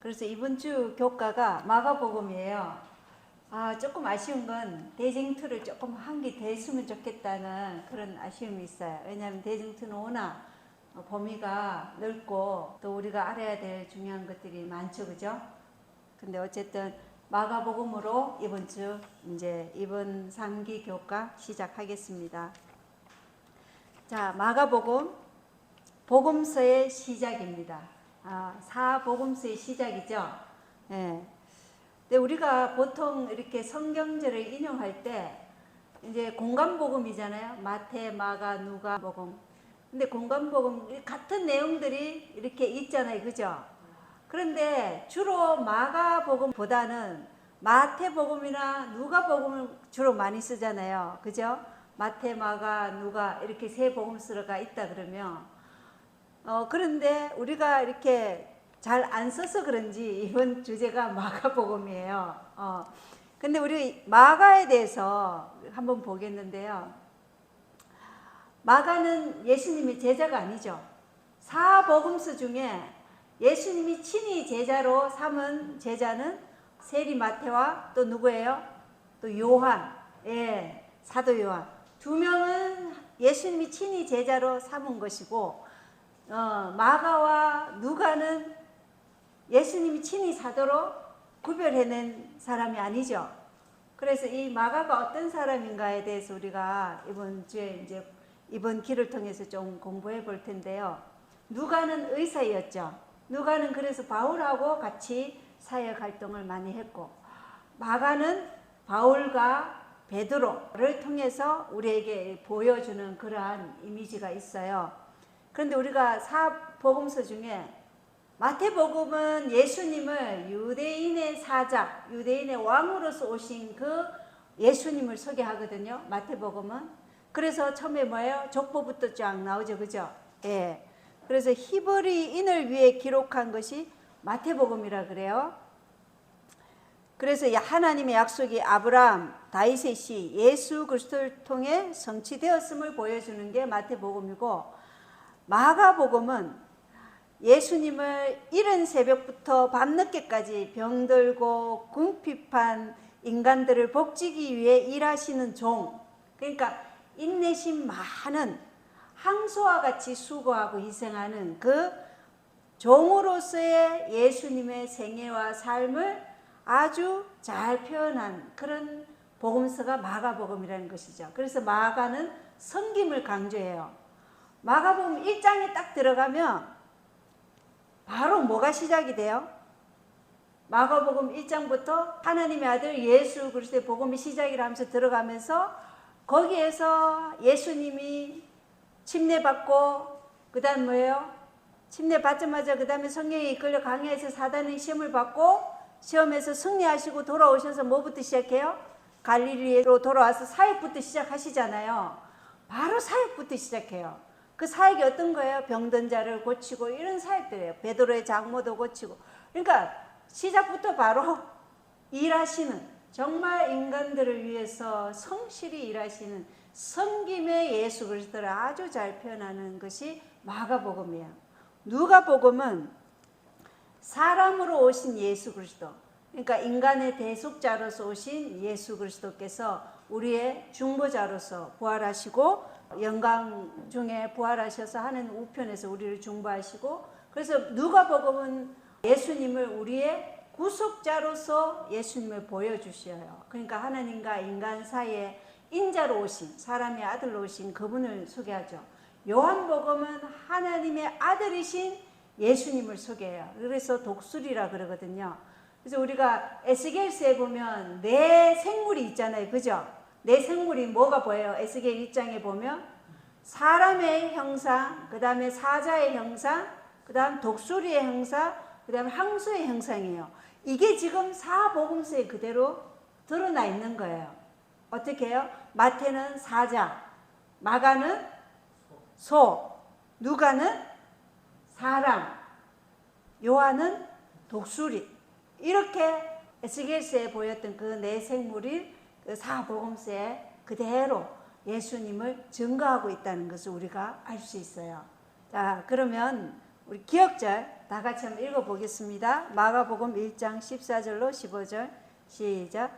그래서 이번 주 교과가 마가복음이에요. 조금 아쉬운 건 대쟁투를 조금 한 개 더 했으면 좋겠다는 그런 아쉬움이 있어요. 왜냐하면 대쟁투는 워낙 범위가 넓고 또 우리가 알아야 될 중요한 것들이 많죠, 그죠? 근데 어쨌든 마가복음으로 이번 주 이번 3기 교과 시작하겠습니다. 자, 마가복음 복음서의 시작입니다. 사복음서의 시작이죠. 예. 근데 우리가 보통 이렇게 성경절을 인용할 때 이제 공간복음이잖아요. 마태, 마가, 누가 복음. 근데 공간복음 같은 내용들이 이렇게 있잖아요, 그죠? 그런데 주로 마가복음보다는 마태복음이나 누가복음을 주로 많이 쓰잖아요, 그죠? 마태, 마가, 누가 이렇게 세 복음서가 있다 그러면 그런데 우리가 이렇게 잘 안 써서 그런지 이번 주제가 마가복음이에요. 근데 우리 마가에 대해서 한번 보겠는데요. 마가는 예수님의 제자가 아니죠. 사복음서 중에 예수님이 친히 제자로 삼은 제자는 세리 마태와 또 누구예요? 또 요한, 예, 사도 요한. 두 명은 예수님이 친히 제자로 삼은 것이고, 마가와 누가는 예수님이 친히 사도로 구별해낸 사람이 아니죠. 그래서 이 마가가 어떤 사람인가에 대해서 우리가 이번 주에 이번 기를 통해서 좀 공부해 볼 텐데요. 누가는 의사였죠. 누가는 그래서 바울하고 같이 사역 활동을 많이 했고, 마가는 바울과 베드로를 통해서 우리에게 보여주는 그러한 이미지가 있어요. 그런데 우리가 사복음서 중에 마태복음은 예수님을 유대인의 사자, 유대인의 왕으로서 오신 그 예수님을 소개하거든요. 마태복음은. 그래서 처음에 뭐예요? 족보부터 쫙 나오죠, 그죠? 예. 그래서 히브리인을 위해 기록한 것이 마태복음이라 그래요. 그래서 하나님의 약속이 아브라함, 다윗의 씨, 예수 그리스도를 통해 성취되었음을 보여주는 게 마태복음이고, 마가복음은 예수님을 이른 새벽부터 밤늦게까지 병들고 궁핍한 인간들을 복지기 위해 일하시는 종, 그러니까 인내심 많은 항소와 같이 수고하고 희생하는 그 종으로서의 예수님의 생애와 삶을 아주 잘 표현한 그런 복음서가 마가복음이라는 것이죠. 그래서 마가는 섬김을 강조해요. 마가복음 1장에 딱 들어가면 바로 뭐가 시작이 돼요? 마가복음 1장부터 하나님의 아들 예수 그리스도의 복음이 시작이라 하면서 들어가면서 거기에서 예수님이 침례받고 그 다음 뭐예요? 침례받자마자 그 다음에 성령에 이끌려 광야에서 사단의 시험을 받고 시험에서 승리하시고 돌아오셔서 뭐부터 시작해요? 갈릴리로 돌아와서 사역부터 시작하시잖아요. 바로 사역부터 시작해요. 그 사역이 어떤 거예요? 병든 자를 고치고 이런 사역들이에요. 베드로의 장모도 고치고. 그러니까 시작부터 바로 일하시는, 정말 인간들을 위해서 성실히 일하시는 섬김의 예수 그리스도를 아주 잘 표현하는 것이 마가복음이에요. 누가복음은 사람으로 오신 예수 그리스도, 그러니까 인간의 대속자로서 오신 예수 그리스도께서 우리의 중보자로서 부활하시고 영광 중에 부활하셔서 하는 우편에서 우리를 중보하시고, 그래서 누가복음은 예수님을 우리의 구속자로서 예수님을 보여주셔요. 그러니까 하나님과 인간 사이에 인자로 오신, 사람의 아들로 오신 그분을 소개하죠. 요한복음은 하나님의 아들이신 예수님을 소개해요. 그래서 독수리라 그러거든요. 그래서 우리가 에스겔서에 보면 네 생물이 있잖아요, 그죠? 네 생물이 뭐가 보여요? 에스겔 1장에 보면 사람의 형상, 그 다음에 사자의 형상, 그 다음 독수리의 형상, 그 다음에 항소의 형상이에요. 이게 지금 사복음서에 그대로 드러나 있는 거예요. 어떻게 해요? 마태는 사자, 마가는 소, 누가는 사람, 요한은 독수리. 이렇게 에스겔서에 보였던 그 네 생물이 그 사복음서에 그대로 예수님을 증거하고 있다는 것을 우리가 알 수 있어요. 자, 그러면 우리 기억절 다 같이 한번 읽어보겠습니다. 마가복음 1장 14절로 15절 시작.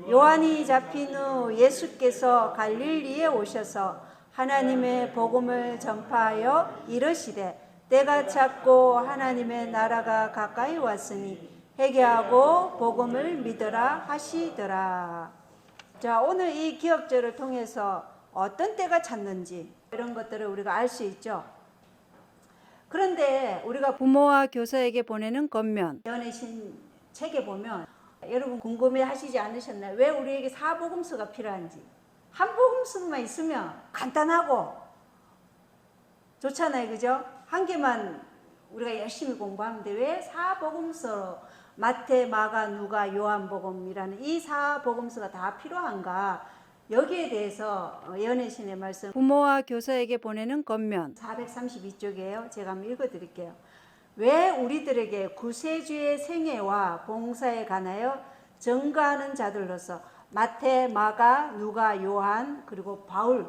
요한이 잡힌 후 예수께서 갈릴리에 오셔서 하나님의 복음을 전파하여 이르시되 때가 찼고 하나님의 나라가 가까이 왔으니 회개하고 복음을 믿으라 하시더라. 자, 오늘 이 기억절을 통해서 어떤 때가 찼는지 이런 것들을 우리가 알 수 있죠. 그런데 우리가 부모와 교사에게 보내는 권면 연애신 책에 보면 여러분 궁금해 하시지 않으셨나요? 왜 우리에게 사복음서가 필요한지. 한 복음서만 있으면 간단하고 좋잖아요. 그죠? 한 개만 우리가 열심히 공부하면 돼. 왜 사복음서로 마태, 마가, 누가, 요한복음이라는 이 사복음서가 다 필요한가? 여기에 대해서 연애신의 말씀 부모와 교사에게 보내는 권면 432쪽이에요. 제가 한번 읽어드릴게요. 왜 우리들에게 구세주의 생애와 봉사에 관하여 증거하는 자들로서 마태, 마가, 누가, 요한 그리고 바울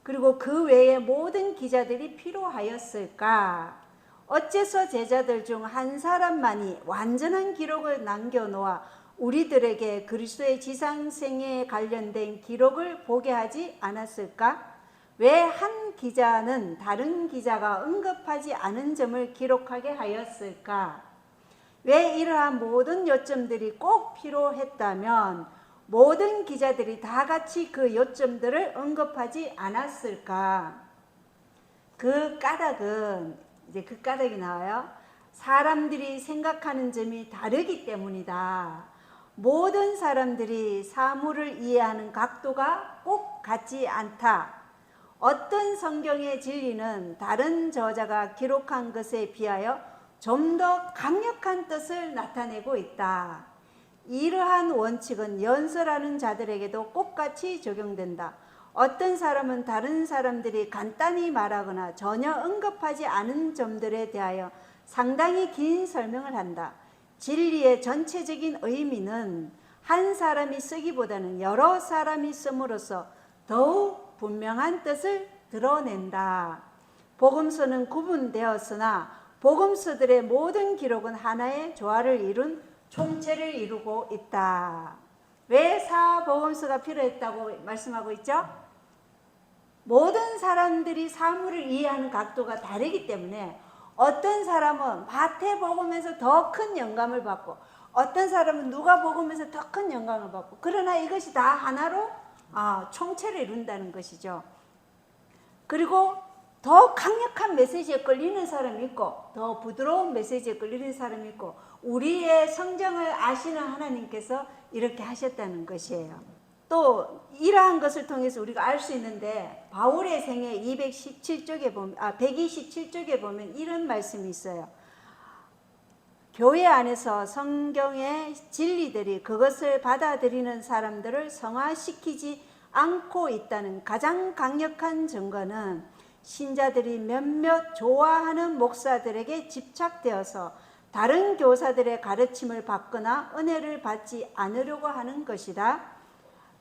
그리고 그 외의 모든 기자들이 필요하였을까? 어째서 제자들 중 한 사람만이 완전한 기록을 남겨놓아 우리들에게 그리스도의 지상생애에 관련된 기록을 보게 하지 않았을까? 왜 한 기자는 다른 기자가 언급하지 않은 점을 기록하게 하였을까? 왜 이러한 모든 요점들이 꼭 필요했다면 모든 기자들이 다 같이 그 요점들을 언급하지 않았을까? 그 까닭은 이제 그 까닭이 나와요. 사람들이 생각하는 점이 다르기 때문이다. 모든 사람들이 사물을 이해하는 각도가 꼭 같지 않다. 어떤 성경의 진리는 다른 저자가 기록한 것에 비하여 좀 더 강력한 뜻을 나타내고 있다. 이러한 원칙은 연설하는 자들에게도 똑같이 적용된다. 어떤 사람은 다른 사람들이 간단히 말하거나 전혀 언급하지 않은 점들에 대하여 상당히 긴 설명을 한다. 진리의 전체적인 의미는 한 사람이 쓰기보다는 여러 사람이 씀으로써 더욱 분명한 뜻을 드러낸다. 복음서는 구분되었으나 복음서들의 모든 기록은 하나의 조화를 이룬 총체를 이루고 있다. 왜 사복음서가 필요했다고 말씀하고 있죠? 모든 사람들이 사물을 이해하는 각도가 다르기 때문에 어떤 사람은 마태복음에서 더 큰 영감을 받고 어떤 사람은 누가복음에서 더 큰 영감을 받고 그러나 이것이 다 하나로 총체를 이룬다는 것이죠. 그리고 더 강력한 메시지에 끌리는 사람이 있고 더 부드러운 메시지에 끌리는 사람이 있고 우리의 성정을 아시는 하나님께서 이렇게 하셨다는 것이에요. 또 이러한 것을 통해서 우리가 알 수 있는데 바울의 생애 127쪽에 보면 이런 말씀이 있어요. 교회 안에서 성경의 진리들이 그것을 받아들이는 사람들을 성화시키지 않고 있다는 가장 강력한 증거는 신자들이 몇몇 좋아하는 목사들에게 집착되어서 다른 교사들의 가르침을 받거나 은혜를 받지 않으려고 하는 것이다.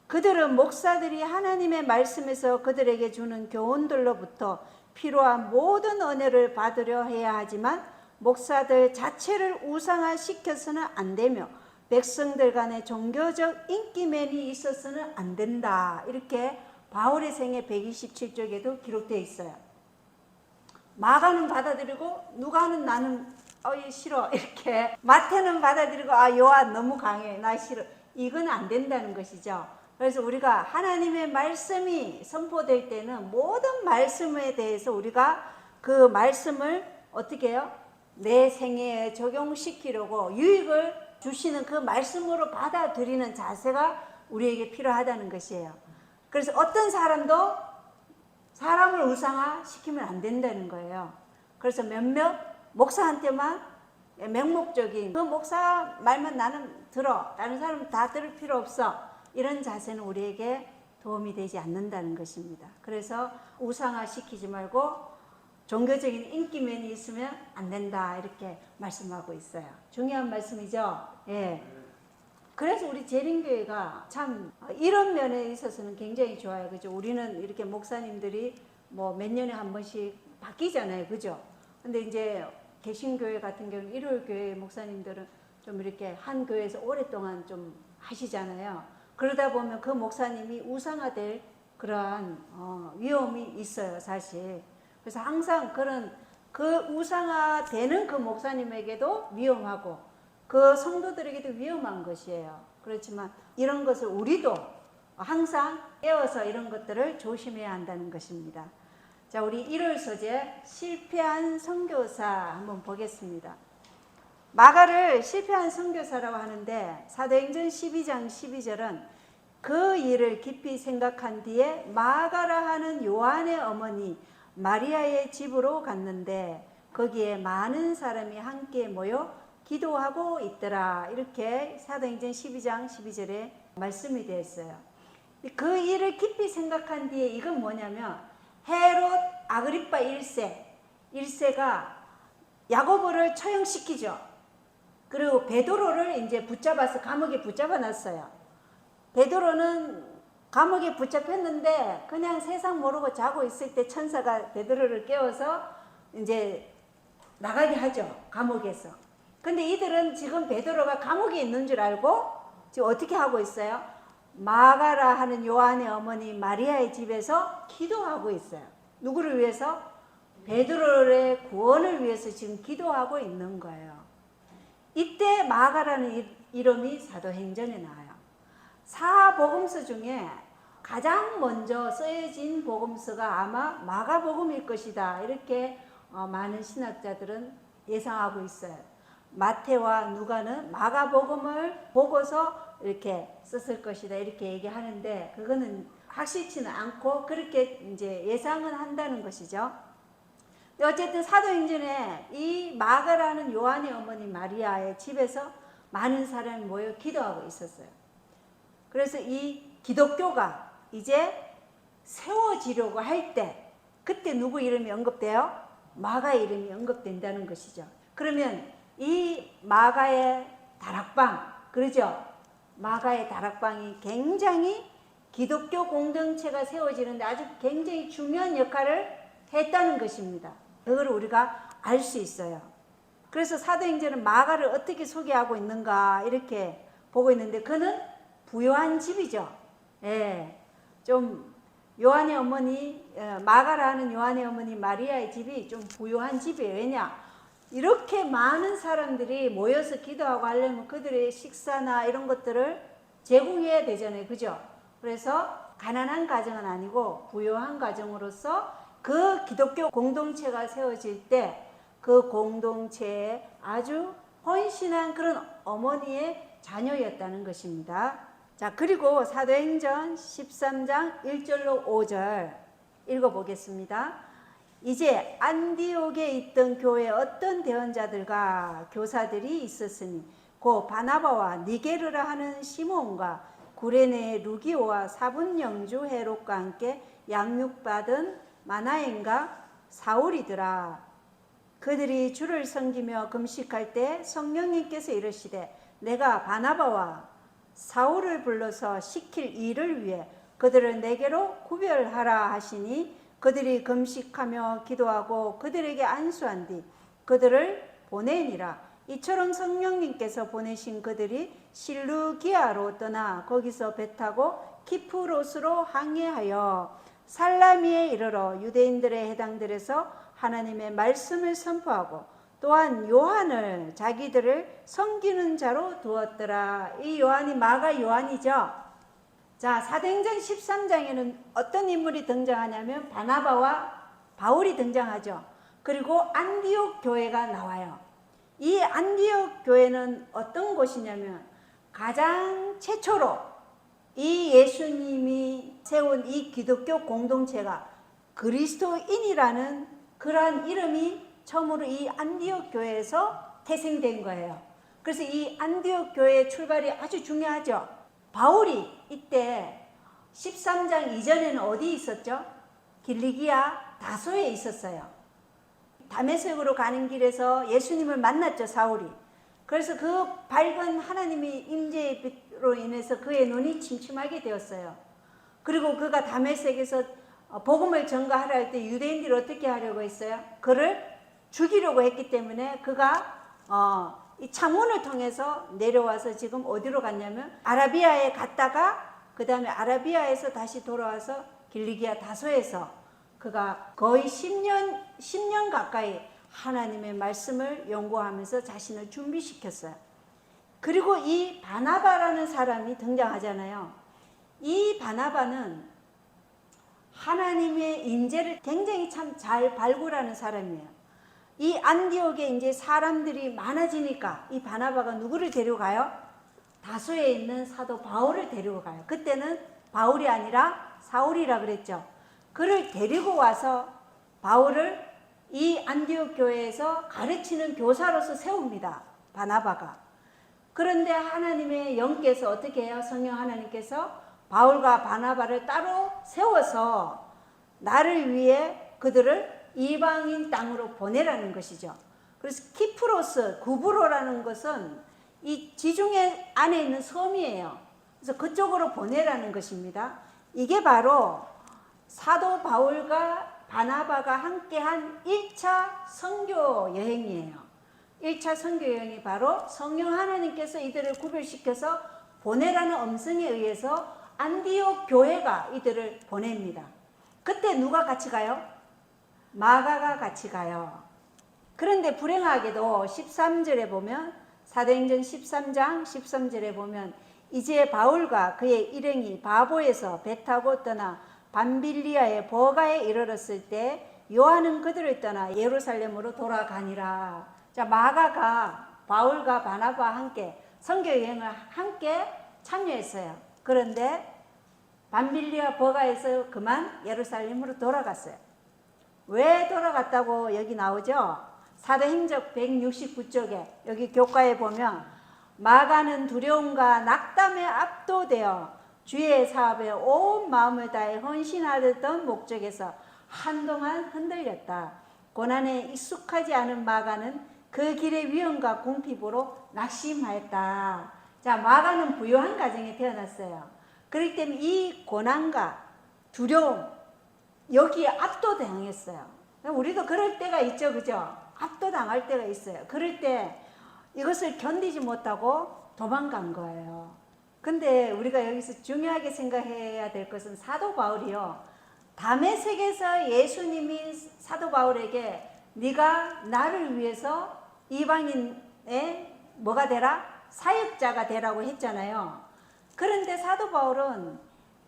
그들은 목사들이 하나님의 말씀에서 그들에게 주는 교훈들로부터 필요한 모든 은혜를 받으려 해야 하지만 목사들 자체를 우상화시켜서는 안 되며 백성들 간에 종교적 인기맨이 있어서는 안 된다. 이렇게 바울의 생애 127쪽에도 기록되어 있어요. 마가는 받아들이고 누가는 나는 싫어 이렇게 마태는 받아들이고 요한 너무 강해 나 싫어 이건 안 된다는 것이죠. 그래서 우리가 하나님의 말씀이 선포될 때는 모든 말씀에 대해서 우리가 그 말씀을 어떻게 해요? 내 생애에 적용시키려고 유익을 주시는 그 말씀으로 받아들이는 자세가 우리에게 필요하다는 것이에요. 그래서 어떤 사람도 사람을 우상화시키면 안 된다는 거예요. 그래서 몇몇 목사한테만 맹목적인 그 목사 말만 나는 들어 다른 사람은 다 들을 필요 없어 이런 자세는 우리에게 도움이 되지 않는다는 것입니다. 그래서 우상화시키지 말고 종교적인 인기맨이 있으면 안 된다 이렇게 말씀하고 있어요. 중요한 말씀이죠. 예. 그래서 우리 재림교회가 참 이런 면에 있어서는 굉장히 좋아요. 그죠? 우리는 이렇게 목사님들이 뭐 몇 년에 한 번씩 바뀌잖아요. 그죠? 근데 이제 개신교회 같은 경우는 일요일교회 목사님들은 좀 이렇게 한 교회에서 오랫동안 좀 하시잖아요. 그러다 보면 그 목사님이 우상화될 그러한 위험이 있어요, 사실. 그래서 항상 그런 그 우상화되는 그 목사님에게도 위험하고 그 성도들에게도 위험한 것이에요. 그렇지만 이런 것을 우리도 항상 깨워서 이런 것들을 조심해야 한다는 것입니다. 자, 우리 1월 소재 실패한 선교사 한번 보겠습니다. 마가를 실패한 선교사라고 하는데 사도행전 12장 12절은 그 일을 깊이 생각한 뒤에 마가라 하는 요한의 어머니 마리아의 집으로 갔는데 거기에 많은 사람이 함께 모여 기도하고 있더라. 이렇게 사도행전 12장 12절에 말씀이 되어 있어요. 그 일을 깊이 생각한 뒤에 이건 뭐냐면 헤롯 아그리파 1세가 야고보를 처형시키죠. 그리고 베드로를 이제 붙잡아서 감옥에 붙잡아놨어요. 베드로는 감옥에 붙잡혔는데 그냥 세상 모르고 자고 있을 때 천사가 베드로를 깨워서 이제 나가게 하죠. 감옥에서. 근데 이들은 지금 베드로가 감옥에 있는 줄 알고 지금 어떻게 하고 있어요? 마가라 하는 요한의 어머니 마리아의 집에서 기도하고 있어요. 누구를 위해서? 베드로의 구원을 위해서 지금 기도하고 있는 거예요. 이때 마가라는 이름이 사도행전에 나와요. 사복음서 중에 가장 먼저 쓰여진 복음서가 아마 마가복음일 것이다. 이렇게 많은 신학자들은 예상하고 있어요. 마태와 누가는 마가복음을 보고서 이렇게 썼을 것이다. 이렇게 얘기하는데 그거는 확실치는 않고 그렇게 이제 예상은 한다는 것이죠. 어쨌든 사도행전에 이 마가라는 요한의 어머니 마리아의 집에서 많은 사람이 모여 기도하고 있었어요. 그래서 이 기독교가 이제 세워지려고 할 때 그때 누구 이름이 언급돼요? 마가의 이름이 언급된다는 것이죠. 그러면 이 마가의 다락방, 그러죠? 마가의 다락방이 굉장히 기독교 공동체가 세워지는데 아주 굉장히 중요한 역할을 했다는 것입니다. 그걸 우리가 알 수 있어요. 그래서 사도행전은 마가를 어떻게 소개하고 있는가 이렇게 보고 있는데 그는 부요한 집이죠. 예, 좀 요한의 어머니 마가라는 요한의 어머니 마리아의 집이 좀 부요한 집이에요. 왜냐? 이렇게 많은 사람들이 모여서 기도하고 하려면 그들의 식사나 이런 것들을 제공해야 되잖아요. 그죠? 그래서 가난한 가정은 아니고 부요한 가정으로서 그 기독교 공동체가 세워질 때 그 공동체에 아주 헌신한 그런 어머니의 자녀였다는 것입니다. 자, 그리고 사도행전 13장 1절로 5절 읽어보겠습니다. 이제 안디옥에 있던 교회에 어떤 대언자들과 교사들이 있었으니 곧 바나바와 니게르라 하는 시몬과 구레네의 루기오와 사분영주 헤롯과 함께 양육받은 마나엔과 사울이더라. 그들이 주를 섬기며 금식할 때 성령님께서 이르시되 내가 바나바와 사울을 불러서 시킬 일을 위해 그들을 내게로 구별하라 하시니 그들이 금식하며 기도하고 그들에게 안수한 뒤 그들을 보내니라. 이처럼 성령님께서 보내신 그들이 실루기아로 떠나 거기서 배 타고 키프로스로 항해하여 살라미에 이르러 유대인들의 해당들에서 하나님의 말씀을 선포하고 또한 요한을 자기들을 섬기는 자로 두었더라. 이 요한이 마가 요한이죠. 자, 사도행전 13장에는 어떤 인물이 등장하냐면 바나바와 바울이 등장하죠. 그리고 안디옥 교회가 나와요. 이 안디옥 교회는 어떤 곳이냐면 가장 최초로 이 예수님이 세운 이 기독교 공동체가 그리스도인이라는 그러한 이름이 처음으로 이 안디옥 교회에서 태생된 거예요. 그래서 이 안디옥 교회의 출발이 아주 중요하죠. 바울이 이때 13장 이전에는 어디 있었죠? 길리기아 다소에 있었어요. 다메섹으로 가는 길에서 예수님을 만났죠, 사울이. 그래서 그 밝은 하나님의 임재로 인해서 그의 눈이 침침하게 되었어요. 그리고 그가 다메섹에서 복음을 전가하라 할 때 유대인들이 어떻게 하려고 했어요? 그를 죽이려고 했기 때문에 그가 이 창문을 통해서 내려와서 지금 어디로 갔냐면 아라비아에 갔다가 그 다음에 아라비아에서 다시 돌아와서 길리기아 다소에서 그가 거의 10년 가까이 하나님의 말씀을 연구하면서 자신을 준비시켰어요. 그리고 이 바나바라는 사람이 등장하잖아요. 이 바나바는 하나님의 인재를 굉장히 참 잘 발굴하는 사람이에요. 이 안디옥에 이제 사람들이 많아지니까 이 바나바가 누구를 데려가요? 다소에 있는 사도 바울을 데리고 가요. 그때는 바울이 아니라 사울이라 그랬죠. 그를 데리고 와서 바울을 이 안디옥 교회에서 가르치는 교사로서 세웁니다. 바나바가. 그런데 하나님의 영께서 어떻게 해요? 성령 하나님께서 바울과 바나바를 따로 세워서 나를 위해 그들을 이방인 땅으로 보내라는 것이죠. 그래서 키프로스, 구브로라는 것은 이 지중해 안에 있는 섬이에요. 그래서 그쪽으로 보내라는 것입니다. 이게 바로 사도 바울과 바나바가 함께한 1차 선교 여행이에요. 1차 선교 여행이 바로 성령 하나님께서 이들을 구별시켜서 보내라는 음성에 의해서 안디옥 교회가 이들을 보냅니다. 그때 누가 같이 가요? 마가가 같이 가요. 그런데 불행하게도 13절에 보면 사도행전 13장 13절에 보면 이제 바울과 그의 일행이 바보에서 배 타고 떠나 밤빌리아의 버가에 이르렀을 때 요한은 그들을 떠나 예루살렘으로 돌아가니라. 자, 마가가 바울과 바나바와 함께 선교 여행을 함께 참여했어요. 그런데 밤빌리아 버가에서 그만 예루살렘으로 돌아갔어요. 왜 돌아갔다고 여기 나오죠? 사도행전 169쪽에 여기 교과에 보면 마가는 두려움과 낙담에 압도되어 주의 사업에 온 마음을 다해 헌신하던 목적에서 한동안 흔들렸다. 고난에 익숙하지 않은 마가는 그 길의 위험과 궁핍으로 낙심하였다. 자, 마가는 부유한 가정에 태어났어요. 그렇기 때문에 이 고난과 두려움, 여기에 압도당했어요. 우리도 그럴 때가 있죠, 그죠? 압도당할 때가 있어요. 그럴 때 이것을 견디지 못하고 도망간 거예요. 근데 우리가 여기서 중요하게 생각해야 될 것은 사도 바울이요. 다메섹에서 예수님이 사도 바울에게 네가 나를 위해서 이방인의 뭐가 되라? 사역자가 되라고 했잖아요. 그런데 사도 바울은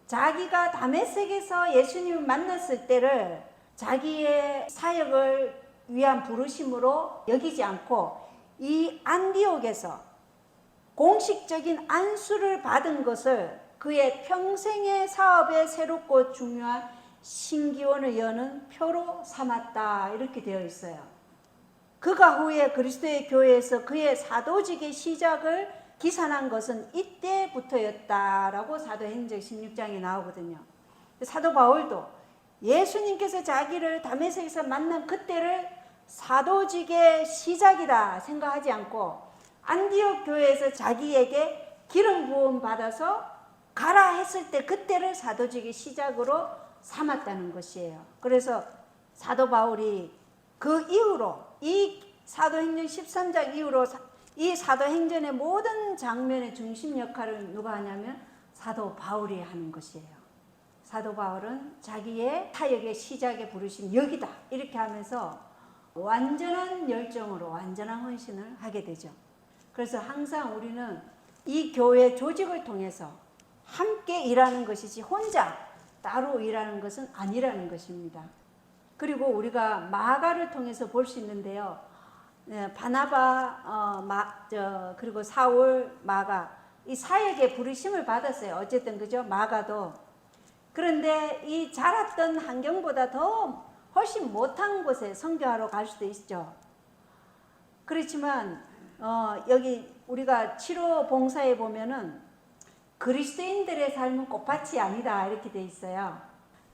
자기가 다메섹에서 예수님을 만났을 때를 자기의 사역을 위한 부르심으로 여기지 않고 이 안디옥에서 공식적인 안수를 받은 것을 그의 평생의 사업에 새롭고 중요한 신기원을 여는 표로 삼았다. 이렇게 되어 있어요. 그가 후에 그리스도의 교회에서 그의 사도직의 시작을 기산한 것은 이때부터였다라고 사도행전 16장에 나오거든요. 사도 바울도 예수님께서 자기를 다메섹에서 만난 그때를 사도직의 시작이다 생각하지 않고 안디옥 교회에서 자기에게 기름 부음 받아서 가라 했을 때 그때를 사도직의 시작으로 삼았다는 것이에요. 그래서 사도 바울이 그 이후로 이 사도행전 13장 이후로 이 사도행전의 모든 장면의 중심 역할을 누가 하냐면 사도 바울이 하는 것이에요. 사도 바울은 자기의 사역의 시작에 부르심 여기다 이렇게 하면서 완전한 열정으로 완전한 헌신을 하게 되죠. 그래서 항상 우리는 이 교회 조직을 통해서 함께 일하는 것이지 혼자 따로 일하는 것은 아니라는 것입니다. 그리고 우리가 마가를 통해서 볼 수 있는데요. 바나바, 그리고 사울, 마가 이 사역의 부르심을 받았어요. 어쨌든 그죠? 마가도. 그런데 이 자랐던 환경보다 더 훨씬 못한 곳에 선교하러 갈 수도 있죠. 그렇지만 여기 우리가 7호 봉사에 보면은 그리스도인들의 삶은 꽃밭이 아니다 이렇게 돼 있어요.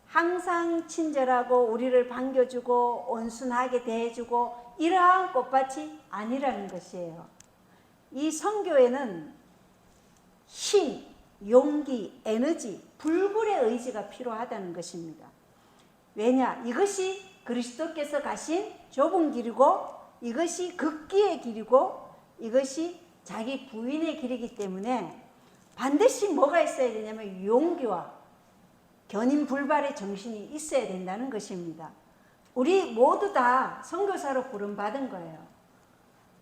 항상 친절하고 우리를 반겨주고 온순하게 대해주고 이러한 꽃밭이 아니라는 것이에요. 이 선교에는 힘, 용기, 에너지, 불굴의 의지가 필요하다는 것입니다. 왜냐? 이것이 그리스도께서 가신 좁은 길이고 이것이 극기의 길이고 이것이 자기 부인의 길이기 때문에 반드시 뭐가 있어야 되냐면 용기와 견인불발의 정신이 있어야 된다는 것입니다. 우리 모두 다 선교사로 부름받은 거예요.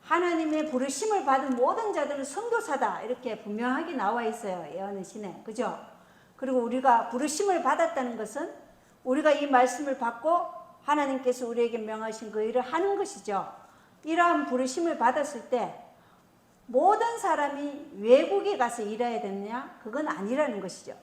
하나님의 부르심을 받은 모든 자들은 선교사다 이렇게 분명하게 나와 있어요. 예언의 신에. 그죠? 그리고 우리가 부르심을 받았다는 것은 우리가 이 말씀을 받고 하나님께서 우리에게 명하신 그 일을 하는 것이죠. 이러한 부르심을 받았을 때 모든 사람이 외국에 가서 일해야 되느냐? 그건 아니라는 것이죠.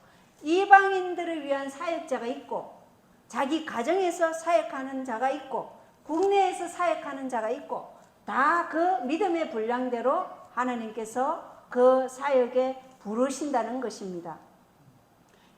이방인들을 위한 사역자가 있고 자기 가정에서 사역하는 자가 있고 국내에서 사역하는 자가 있고 다 그 믿음의 분량대로 하나님께서 그 사역에 부르신다는 것입니다.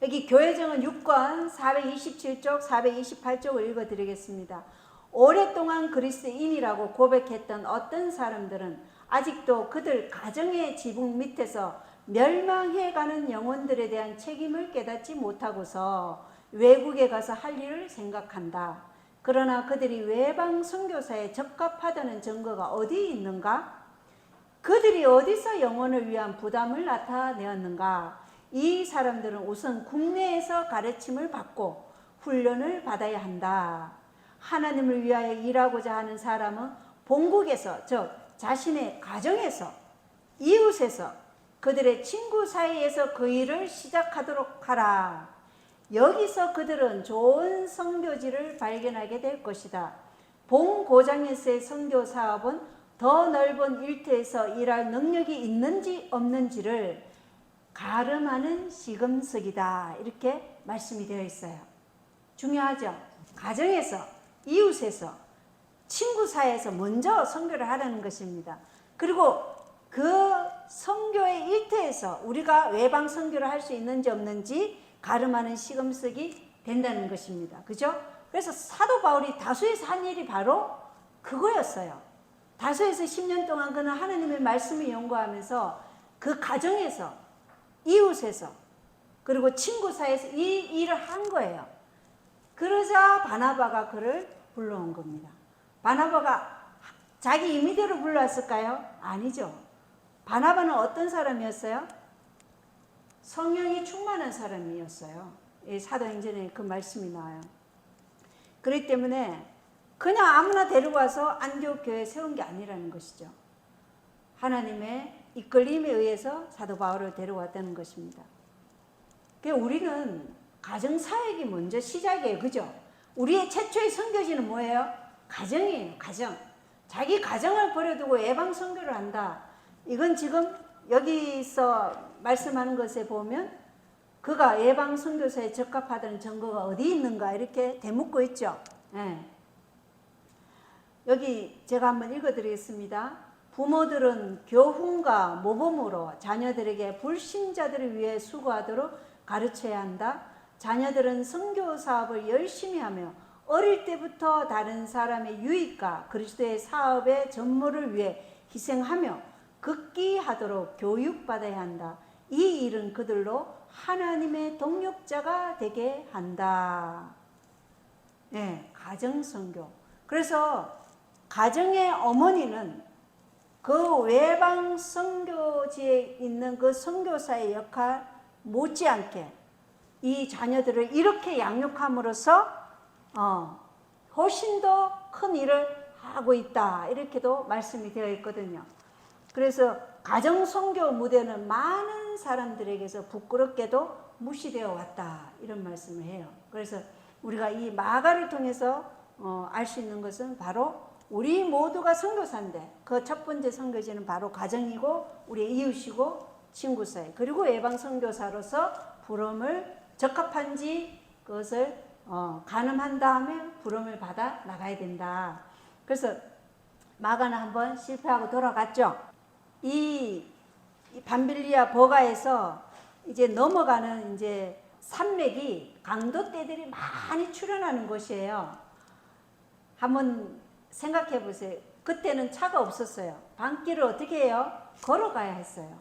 여기 교회정은 6권 427쪽 428쪽을 읽어드리겠습니다. 오랫동안 그리스도인이라고 고백했던 어떤 사람들은 아직도 그들 가정의 지붕 밑에서 멸망해가는 영혼들에 대한 책임을 깨닫지 못하고서 외국에 가서 할 일을 생각한다. 그러나 그들이 외방 선교사에 적합하다는 증거가 어디 있는가? 그들이 어디서 영혼을 위한 부담을 나타내었는가? 이 사람들은 우선 국내에서 가르침을 받고 훈련을 받아야 한다. 하나님을 위하여 일하고자 하는 사람은 본국에서, 즉 자신의 가정에서, 이웃에서, 그들의 친구 사이에서 그 일을 시작하도록 하라. 여기서 그들은 좋은 선교지를 발견하게 될 것이다. 본고장에서의 선교 사업은 더 넓은 일터에서 일할 능력이 있는지 없는지를 가름하는 시금석이다. 이렇게 말씀이 되어 있어요. 중요하죠. 가정에서, 이웃에서, 친구 사이에서 먼저 선교를 하라는 것입니다. 그리고 그 선교의 일터에서 우리가 외방 선교를 할 수 있는지 없는지 가름하는 시금석이 된다는 것입니다. 그죠? 그래서 사도 바울이 다소에서 한 일이 바로 그거였어요. 다소에서 10년 동안 그는 하나님의 말씀을 연구하면서 그 가정에서, 이웃에서, 그리고 친구 사이에서 이 일을 한 거예요. 그러자 바나바가 그를 불러온 겁니다. 바나바가 자기 임의대로 불러왔을까요? 아니죠. 바나바는 어떤 사람이었어요? 성령이 충만한 사람이었어요. 사도행전에 그 말씀이 나와요. 그렇기 때문에 그냥 아무나 데리고 와서 안디옥 교회에 세운 게 아니라는 것이죠. 하나님의 이끌림에 의해서 사도 바울을 데려왔다는 것입니다. 그러니까 우리는 가정사역이 먼저 시작이에요. 그죠? 우리의 최초의 선교지는 뭐예요? 가정이에요. 가정. 자기 가정을 버려두고 예방 선교를 한다. 이건 지금 여기서 말씀하는 것에 보면 그가 예방 선교사에 적합하다는 증거가 어디 있는가 이렇게 대묻고 있죠. 네. 여기 제가 한번 읽어드리겠습니다. 부모들은 교훈과 모범으로 자녀들에게 불신자들을 위해 수고하도록 가르쳐야 한다. 자녀들은 선교 사업을 열심히 하며 어릴 때부터 다른 사람의 유익과 그리스도의 사업의 전무를 위해 희생하며 극기하도록 교육받아야 한다. 이 일은 그들로 하나님의 동력자가 되게 한다. 네, 가정선교. 그래서 가정의 어머니는 그 외방 선교지에 있는 그 선교사의 역할 못지않게 이 자녀들을 이렇게 양육함으로써 훨씬 더 큰 일을 하고 있다. 이렇게도 말씀이 되어 있거든요. 그래서 가정 선교 무대는 많은 사람들에게서 부끄럽게도 무시되어 왔다. 이런 말씀을 해요. 그래서 우리가 이 마가를 통해서 알 수 있는 것은 바로 우리 모두가 선교사인데 그 첫 번째 선교지는 바로 가정이고 우리의 이웃이고 친구 사이 그리고 예방 선교사로서 부름을 적합한지 그것을 가늠한 다음에 부름을 받아 나가야 된다. 그래서 마가는 한번 실패하고 돌아갔죠. 이 밤빌리아 버가에서 이제 넘어가는 이제 산맥이 강도떼들이 많이 출현하는 곳이에요. 한번 생각해 보세요. 그때는 차가 없었어요. 밤길을 어떻게 해요? 걸어가야 했어요.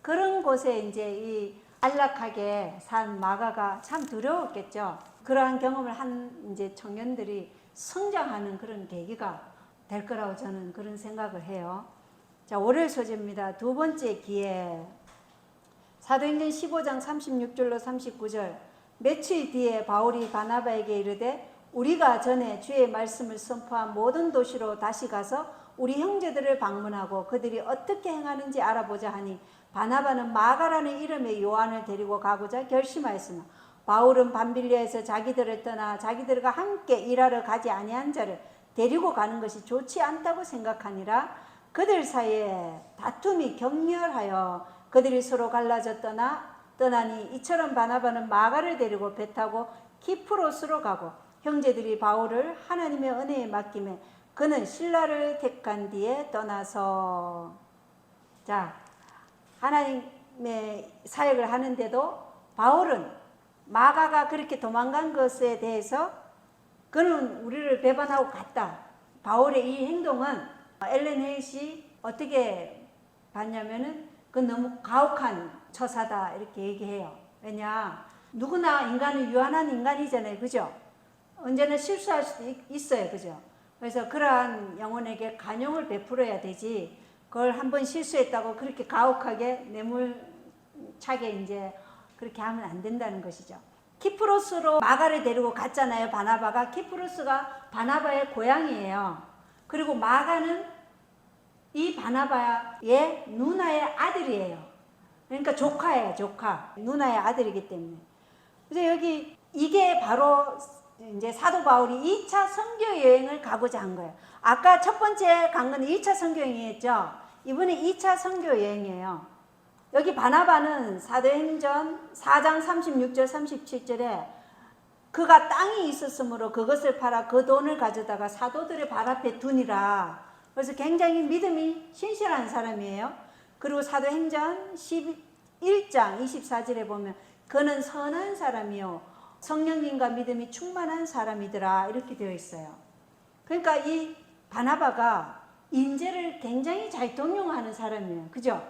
그런 곳에 이제 이 안락하게 산 마가가 참 두려웠겠죠. 그러한 경험을 한 이제 청년들이 성장하는 그런 계기가 될 거라고 저는 그런 생각을 해요. 자, 월요일 소재입니다. 두 번째 기회. 사도행전 15장 36절로 39절. 며칠 뒤에 바울이 바나바에게 이르되 우리가 전에 주의 말씀을 선포한 모든 도시로 다시 가서 우리 형제들을 방문하고 그들이 어떻게 행하는지 알아보자 하니 바나바는 마가라는 이름의 요한을 데리고 가고자 결심하였으나 바울은 밤빌리아에서 자기들을 떠나 자기들과 함께 일하러 가지 아니한 자를 데리고 가는 것이 좋지 않다고 생각하니라. 그들 사이에 다툼이 격렬하여 그들이 서로 갈라져 떠나니 이처럼 바나바는 마가를 데리고 배 타고 키프로스로 가고 형제들이 바울을 하나님의 은혜에 맡기매 그는 신라를 택한 뒤에 떠나서. 자, 하나님의 사역을 하는데도 바울은 마가가 그렇게 도망간 것에 대해서 그는 우리를 배반하고 갔다. 바울의 이 행동은 엘렌 헤이시 어떻게 봤냐면은 그 너무 가혹한 처사다 이렇게 얘기해요. 왜냐, 누구나 인간은 유한한 인간이잖아요, 그죠? 언제나 실수할 수도 있어요, 그죠? 그래서 그러한 영혼에게 관용을 베풀어야 되지, 그걸 한번 실수했다고 그렇게 가혹하게 뇌물차게 이제 그렇게 하면 안 된다는 것이죠. 키프로스로 마가를 데리고 갔잖아요, 바나바가. 키프로스가 바나바의 고향이에요. 그리고 마가는 이 바나바의 누나의 아들이에요. 그러니까 조카예요, 조카. 누나의 아들이기 때문에. 그래서 여기 이게 바로 이제 사도 바울이 2차 선교 여행을 가고자 한 거예요. 아까 첫 번째 간 건 1차 선교 여행이었죠. 이번에 2차 선교 여행이에요. 여기 바나바는 사도행전 4장 36절 37절에 그가 땅이 있었으므로 그것을 팔아 그 돈을 가져다가 사도들의 발 앞에 두니라. 그래서 굉장히 믿음이 신실한 사람이에요. 그리고 사도행전 11장 24절에 보면 그는 선한 사람이요 성령님과 믿음이 충만한 사람이더라 이렇게 되어 있어요. 그러니까 이 바나바가 인재를 굉장히 잘 동용하는 사람이에요. 그죠?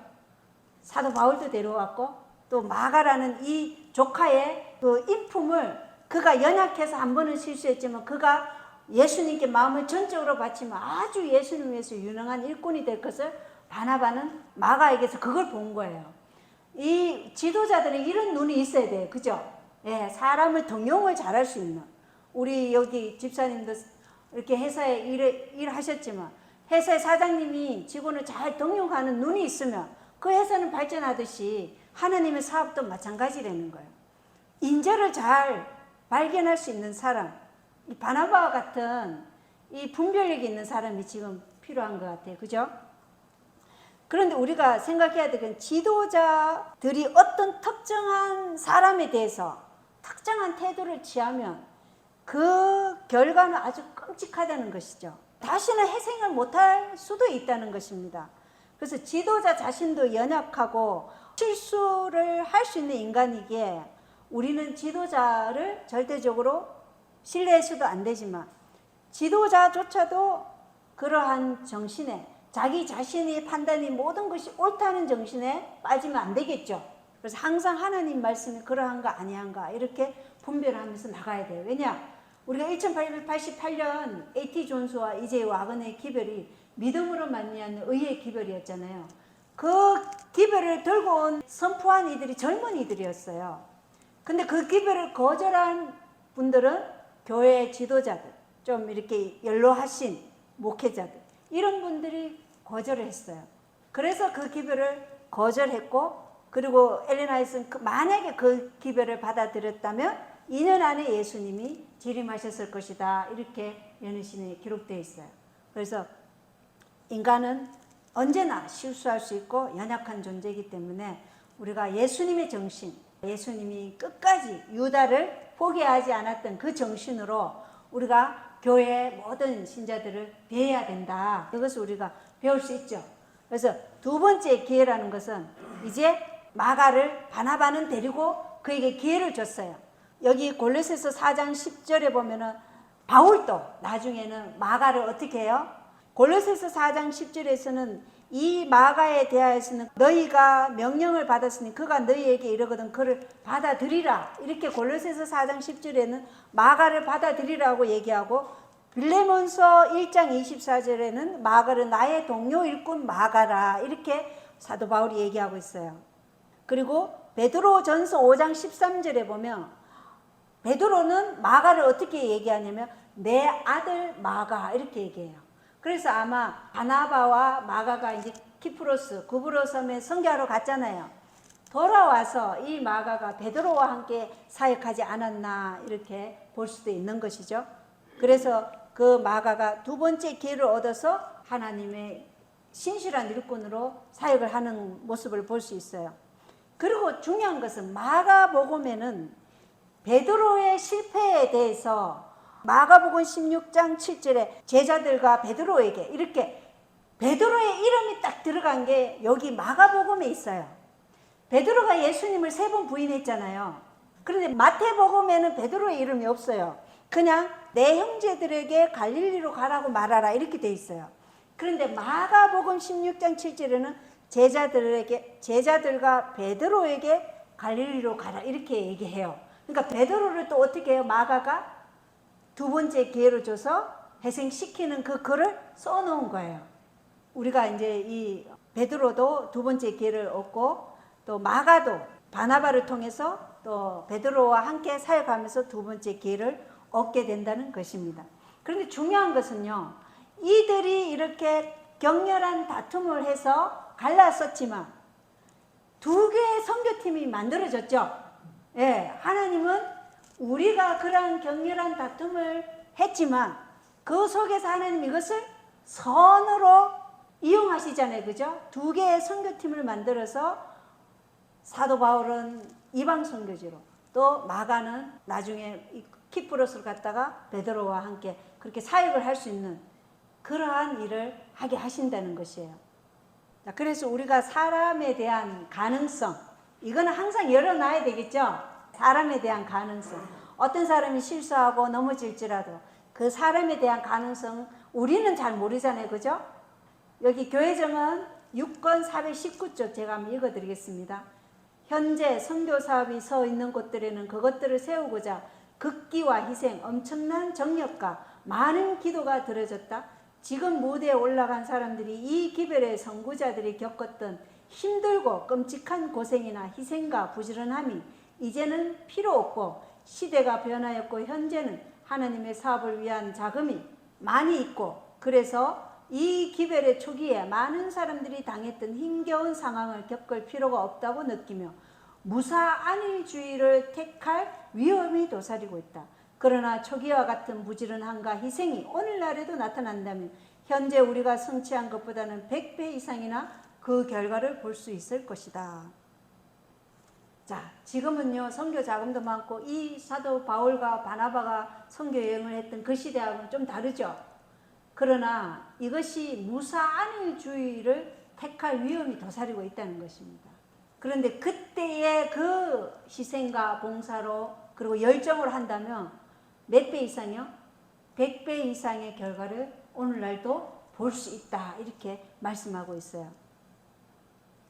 사도 바울도 데려왔고 또 마가라는 이 조카의 그 인품을 그가 연약해서 한 번은 실수했지만 그가 예수님께 마음을 전적으로 바치면 아주 예수님 위해서 유능한 일꾼이 될 것을 바나바는 마가에게서 그걸 본 거예요. 이 지도자들은 이런 눈이 있어야 돼요. 그죠? 예, 사람을 동용을 잘할 수 있는. 우리 여기 집사님도 이렇게 회사에 일하셨지만 회사의 사장님이 직원을 잘 동용하는 눈이 있으면 그 회사는 발전하듯이 하나님의 사업도 마찬가지라는 거예요. 인재를 잘 발견할 수 있는 사람, 이 바나바와 같은 이 분별력이 있는 사람이 지금 필요한 것 같아요. 그죠? 그런데 우리가 생각해야 될 건 지도자들이 어떤 특정한 사람에 대해서 특정한 태도를 취하면 그 결과는 아주 끔찍하다는 것이죠. 다시는 회생을 못할 수도 있다는 것입니다. 그래서 지도자 자신도 연약하고 실수를 할 수 있는 인간이기에 우리는 지도자를 절대적으로 신뢰해서도 안 되지만 지도자조차도 그러한 정신에 자기 자신의 판단이 모든 것이 옳다는 정신에 빠지면 안 되겠죠. 그래서 항상 하나님 말씀이 그러한가 아니한가 이렇게 분별하면서 나가야 돼요. 왜냐? 우리가 1888년 A.T. 존스와 이제 와건의 기별이 믿음으로 말미암는 의의 기별이었잖아요. 그 기별을 들고 온 선포한 이들이 젊은이들이었어요. 근데 그 기별을 거절한 분들은 교회 지도자들, 좀 이렇게 연로하신 목회자들, 이런 분들이 거절을 했어요. 그래서 그 기별을 거절했고, 그리고 엘렌 화이트는 만약에 그 기별을 받아들였다면 2년 안에 예수님이 재림하셨을 것이다. 이렇게 연애신에 기록되어 있어요. 그래서 인간은 언제나 실수할 수 있고 연약한 존재이기 때문에 우리가 예수님의 정신, 예수님이 끝까지 유다를 포기하지 않았던 그 정신으로 우리가 교회의 모든 신자들을 대해야 된다. 그것을 우리가 배울 수 있죠. 그래서 두 번째 기회라는 것은 이제 마가를 바나바는 데리고 그에게 기회를 줬어요. 여기 골로새서 4장 10절에 보면은 바울도 나중에는 마가를 어떻게 해요? 골로새서 4장 10절에서는 이 마가에 대하여서는 너희가 명령을 받았으니 그가 너희에게 이르거든 그를 받아들이라. 이렇게 골로새서 4장 10절에는 마가를 받아들이라고 얘기하고 빌레몬서 1장 24절에는 마가를 나의 동료 일꾼 마가라 이렇게 사도 바울이 얘기하고 있어요. 그리고 베드로 전서 5장 13절에 보면 베드로는 마가를 어떻게 얘기하냐면 내 아들 마가 이렇게 얘기해요. 그래서 아마 바나바와 마가가 이제 키프로스 구브로 섬에 선교하러 갔잖아요. 돌아와서 이 마가가 베드로와 함께 사역하지 않았나 이렇게 볼 수도 있는 것이죠. 그래서 그 마가가 두 번째 기회를 얻어서 하나님의 신실한 일꾼으로 사역을 하는 모습을 볼 수 있어요. 그리고 중요한 것은 마가복음에는 베드로의 실패에 대해서 마가복음 16장 7절에 제자들과 베드로에게 이렇게 베드로의 이름이 딱 들어간 게 여기 마가복음에 있어요. 베드로가 예수님을 3번 부인했잖아요. 그런데 마태복음에는 베드로의 이름이 없어요. 그냥 내 형제들에게 갈릴리로 가라고 말하라 이렇게 돼 있어요. 그런데 마가복음 16장 7절에는 제자들과 베드로에게 갈릴리로 가라 이렇게 얘기해요. 그러니까 베드로를 또 어떻게 해요? 마가가 두 번째 기회를 줘서 회생시키는 그 글을 써놓은 거예요. 우리가 이제 이 베드로도 두 번째 기회를 얻고 또 마가도 바나바를 통해서 또 베드로와 함께 사역하면서 두 번째 기회를 얻게 된다는 것입니다. 그런데 중요한 것은요, 이들이 이렇게 격렬한 다툼을 해서 갈라섰지만 두 개의 선교팀이 만들어졌죠. 예, 하나님은 우리가 그러한 격렬한 다툼을 했지만 그 속에서 하나님 이것을 선으로 이용하시잖아요. 그죠? 두 개의 선교팀을 만들어서 사도 바울은 이방 선교지로 또 마가는 나중에 키프로스를 갔다가 베드로와 함께 그렇게 사역을 할 수 있는 그러한 일을 하게 하신다는 것이에요. 그래서 우리가 사람에 대한 가능성, 이거는 항상 열어놔야 되겠죠. 사람에 대한 가능성. 어떤 사람이 실수하고 넘어질지라도 그 사람에 대한 가능성 우리는 잘 모르잖아요. 그죠? 여기 교회정은 6권 419쪽 제가 한번 읽어드리겠습니다. 현재 선교 사업이 서 있는 곳들에는 그것들을 세우고자 극기와 희생, 엄청난 정력과 많은 기도가 들어졌다. 지금 무대에 올라간 사람들이 이 기별의 선구자들이 겪었던 힘들고 끔찍한 고생이나 희생과 부지런함이 이제는 필요 없고 시대가 변하였고 현재는 하나님의 사업을 위한 자금이 많이 있고 그래서 이 기별의 초기에 많은 사람들이 당했던 힘겨운 상황을 겪을 필요가 없다고 느끼며 무사 안일주의를 택할 위험이 도사리고 있다. 그러나 초기와 같은 부지런함과 희생이 오늘날에도 나타난다면 현재 우리가 성취한 것보다는 100배 이상이나 그 결과를 볼 수 있을 것이다. 자, 지금은요 선교 자금도 많고 이 사도 바울과 바나바가 선교 여행을 했던 그 시대하고는 좀 다르죠. 그러나 이것이 무사 안일주의를 택할 위험이 도사리고 있다는 것입니다. 그런데 그때의 그 희생과 봉사로 그리고 열정으로 한다면 몇 배 이상이요? 100배 이상의 결과를 오늘날도 볼 수 있다 이렇게 말씀하고 있어요.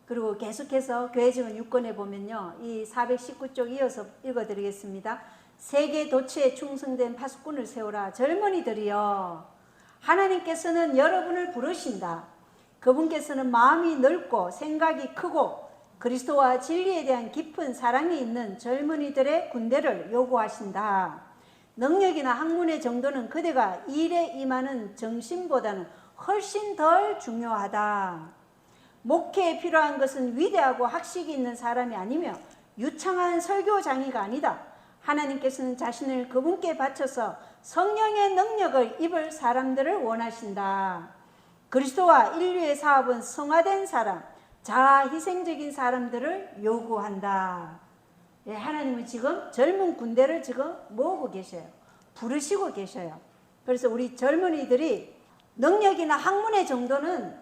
그리고 계속해서 교회증언 6권에 보면요, 이 419쪽 이어서 읽어드리겠습니다. 세계 도처에 충성된 파수꾼을 세우라. 젊은이들이여, 하나님께서는 여러분을 부르신다. 그분께서는 마음이 넓고 생각이 크고 그리스도와 진리에 대한 깊은 사랑이 있는 젊은이들의 군대를 요구하신다. 능력이나 학문의 정도는 그대가 일에 임하는 정신보다는 훨씬 덜 중요하다. 목회에 필요한 것은 위대하고 학식이 있는 사람이 아니며 유창한 설교장이가 아니다. 하나님께서는 자신을 그분께 바쳐서 성령의 능력을 입을 사람들을 원하신다. 그리스도와 인류의 사업은 성화된 사람, 자아 희생적인 사람들을 요구한다. 예, 하나님은 지금 젊은 군대를 지금 모으고 계셔요. 부르시고 계셔요. 그래서 우리 젊은이들이 능력이나 학문의 정도는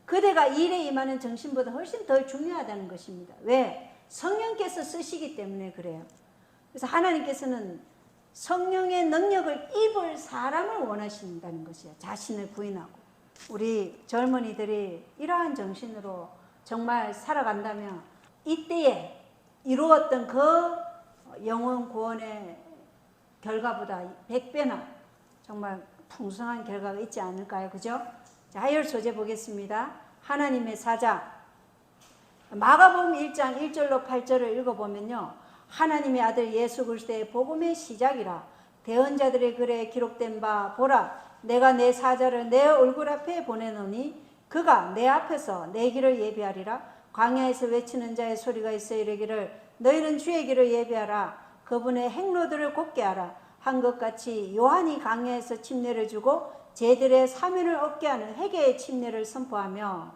그대가 일에 임하는 정신보다 훨씬 더 중요하다는 것입니다. 왜? 성령께서 쓰시기 때문에 그래요. 그래서 하나님께서는 성령의 능력을 입을 사람을 원하신다는 것이에요. 자신을 부인하고. 우리 젊은이들이 이러한 정신으로 정말 살아간다면 이때에 이루었던 그 영혼 구원의 결과보다 100배나 정말 풍성한 결과가 있지 않을까요? 그죠? 자, 하열 소재 보겠습니다. 하나님의 사자. 마가복음 1장 1절로 8절을 읽어보면요. 하나님의 아들 예수 그리스도의 복음의 시작이라. 대언자들의 글에 기록된 바 보라 내가 내 사자를 내 얼굴 앞에 보내노니 그가 내 앞에서 내 길을 예비하리라. 광야에서 외치는 자의 소리가 있어 이르기를 너희는 주의 길을 예비하라. 그분의 행로들을 곱게 하라. 한 것 같이 요한이 광야에서 침례를 주고 제들의 사면을 얻게 하는 회개의 침례를 선포하며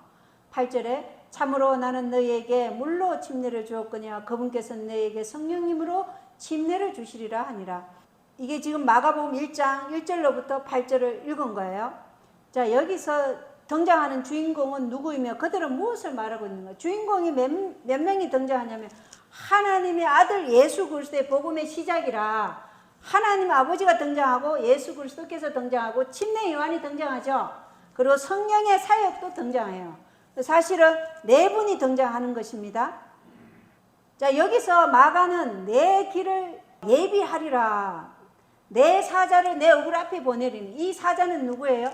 8절에 참으로 나는 너희에게 물로 침례를 주었거니와 그분께서는 너희에게 성령님으로 침례를 주시리라 하니라. 이게 지금 마가복음 1장 1절로부터 8절을 읽은 거예요. 자, 여기서 등장하는 주인공은 누구이며 그들은 무엇을 말하고 있는 거예요? 주인공이 몇 명이 등장하냐면 하나님의 아들 예수 그리스도의 복음의 시작이라. 하나님 아버지가 등장하고 예수 그리스도께서 등장하고 침례 요한이 등장하죠. 그리고 성령의 사역도 등장해요. 사실은 네 분이 등장하는 것입니다. 자, 여기서 마가는 내 길을 예비하리라. 내 사자를 내 얼굴 앞에 보내리니 이 사자는 누구예요?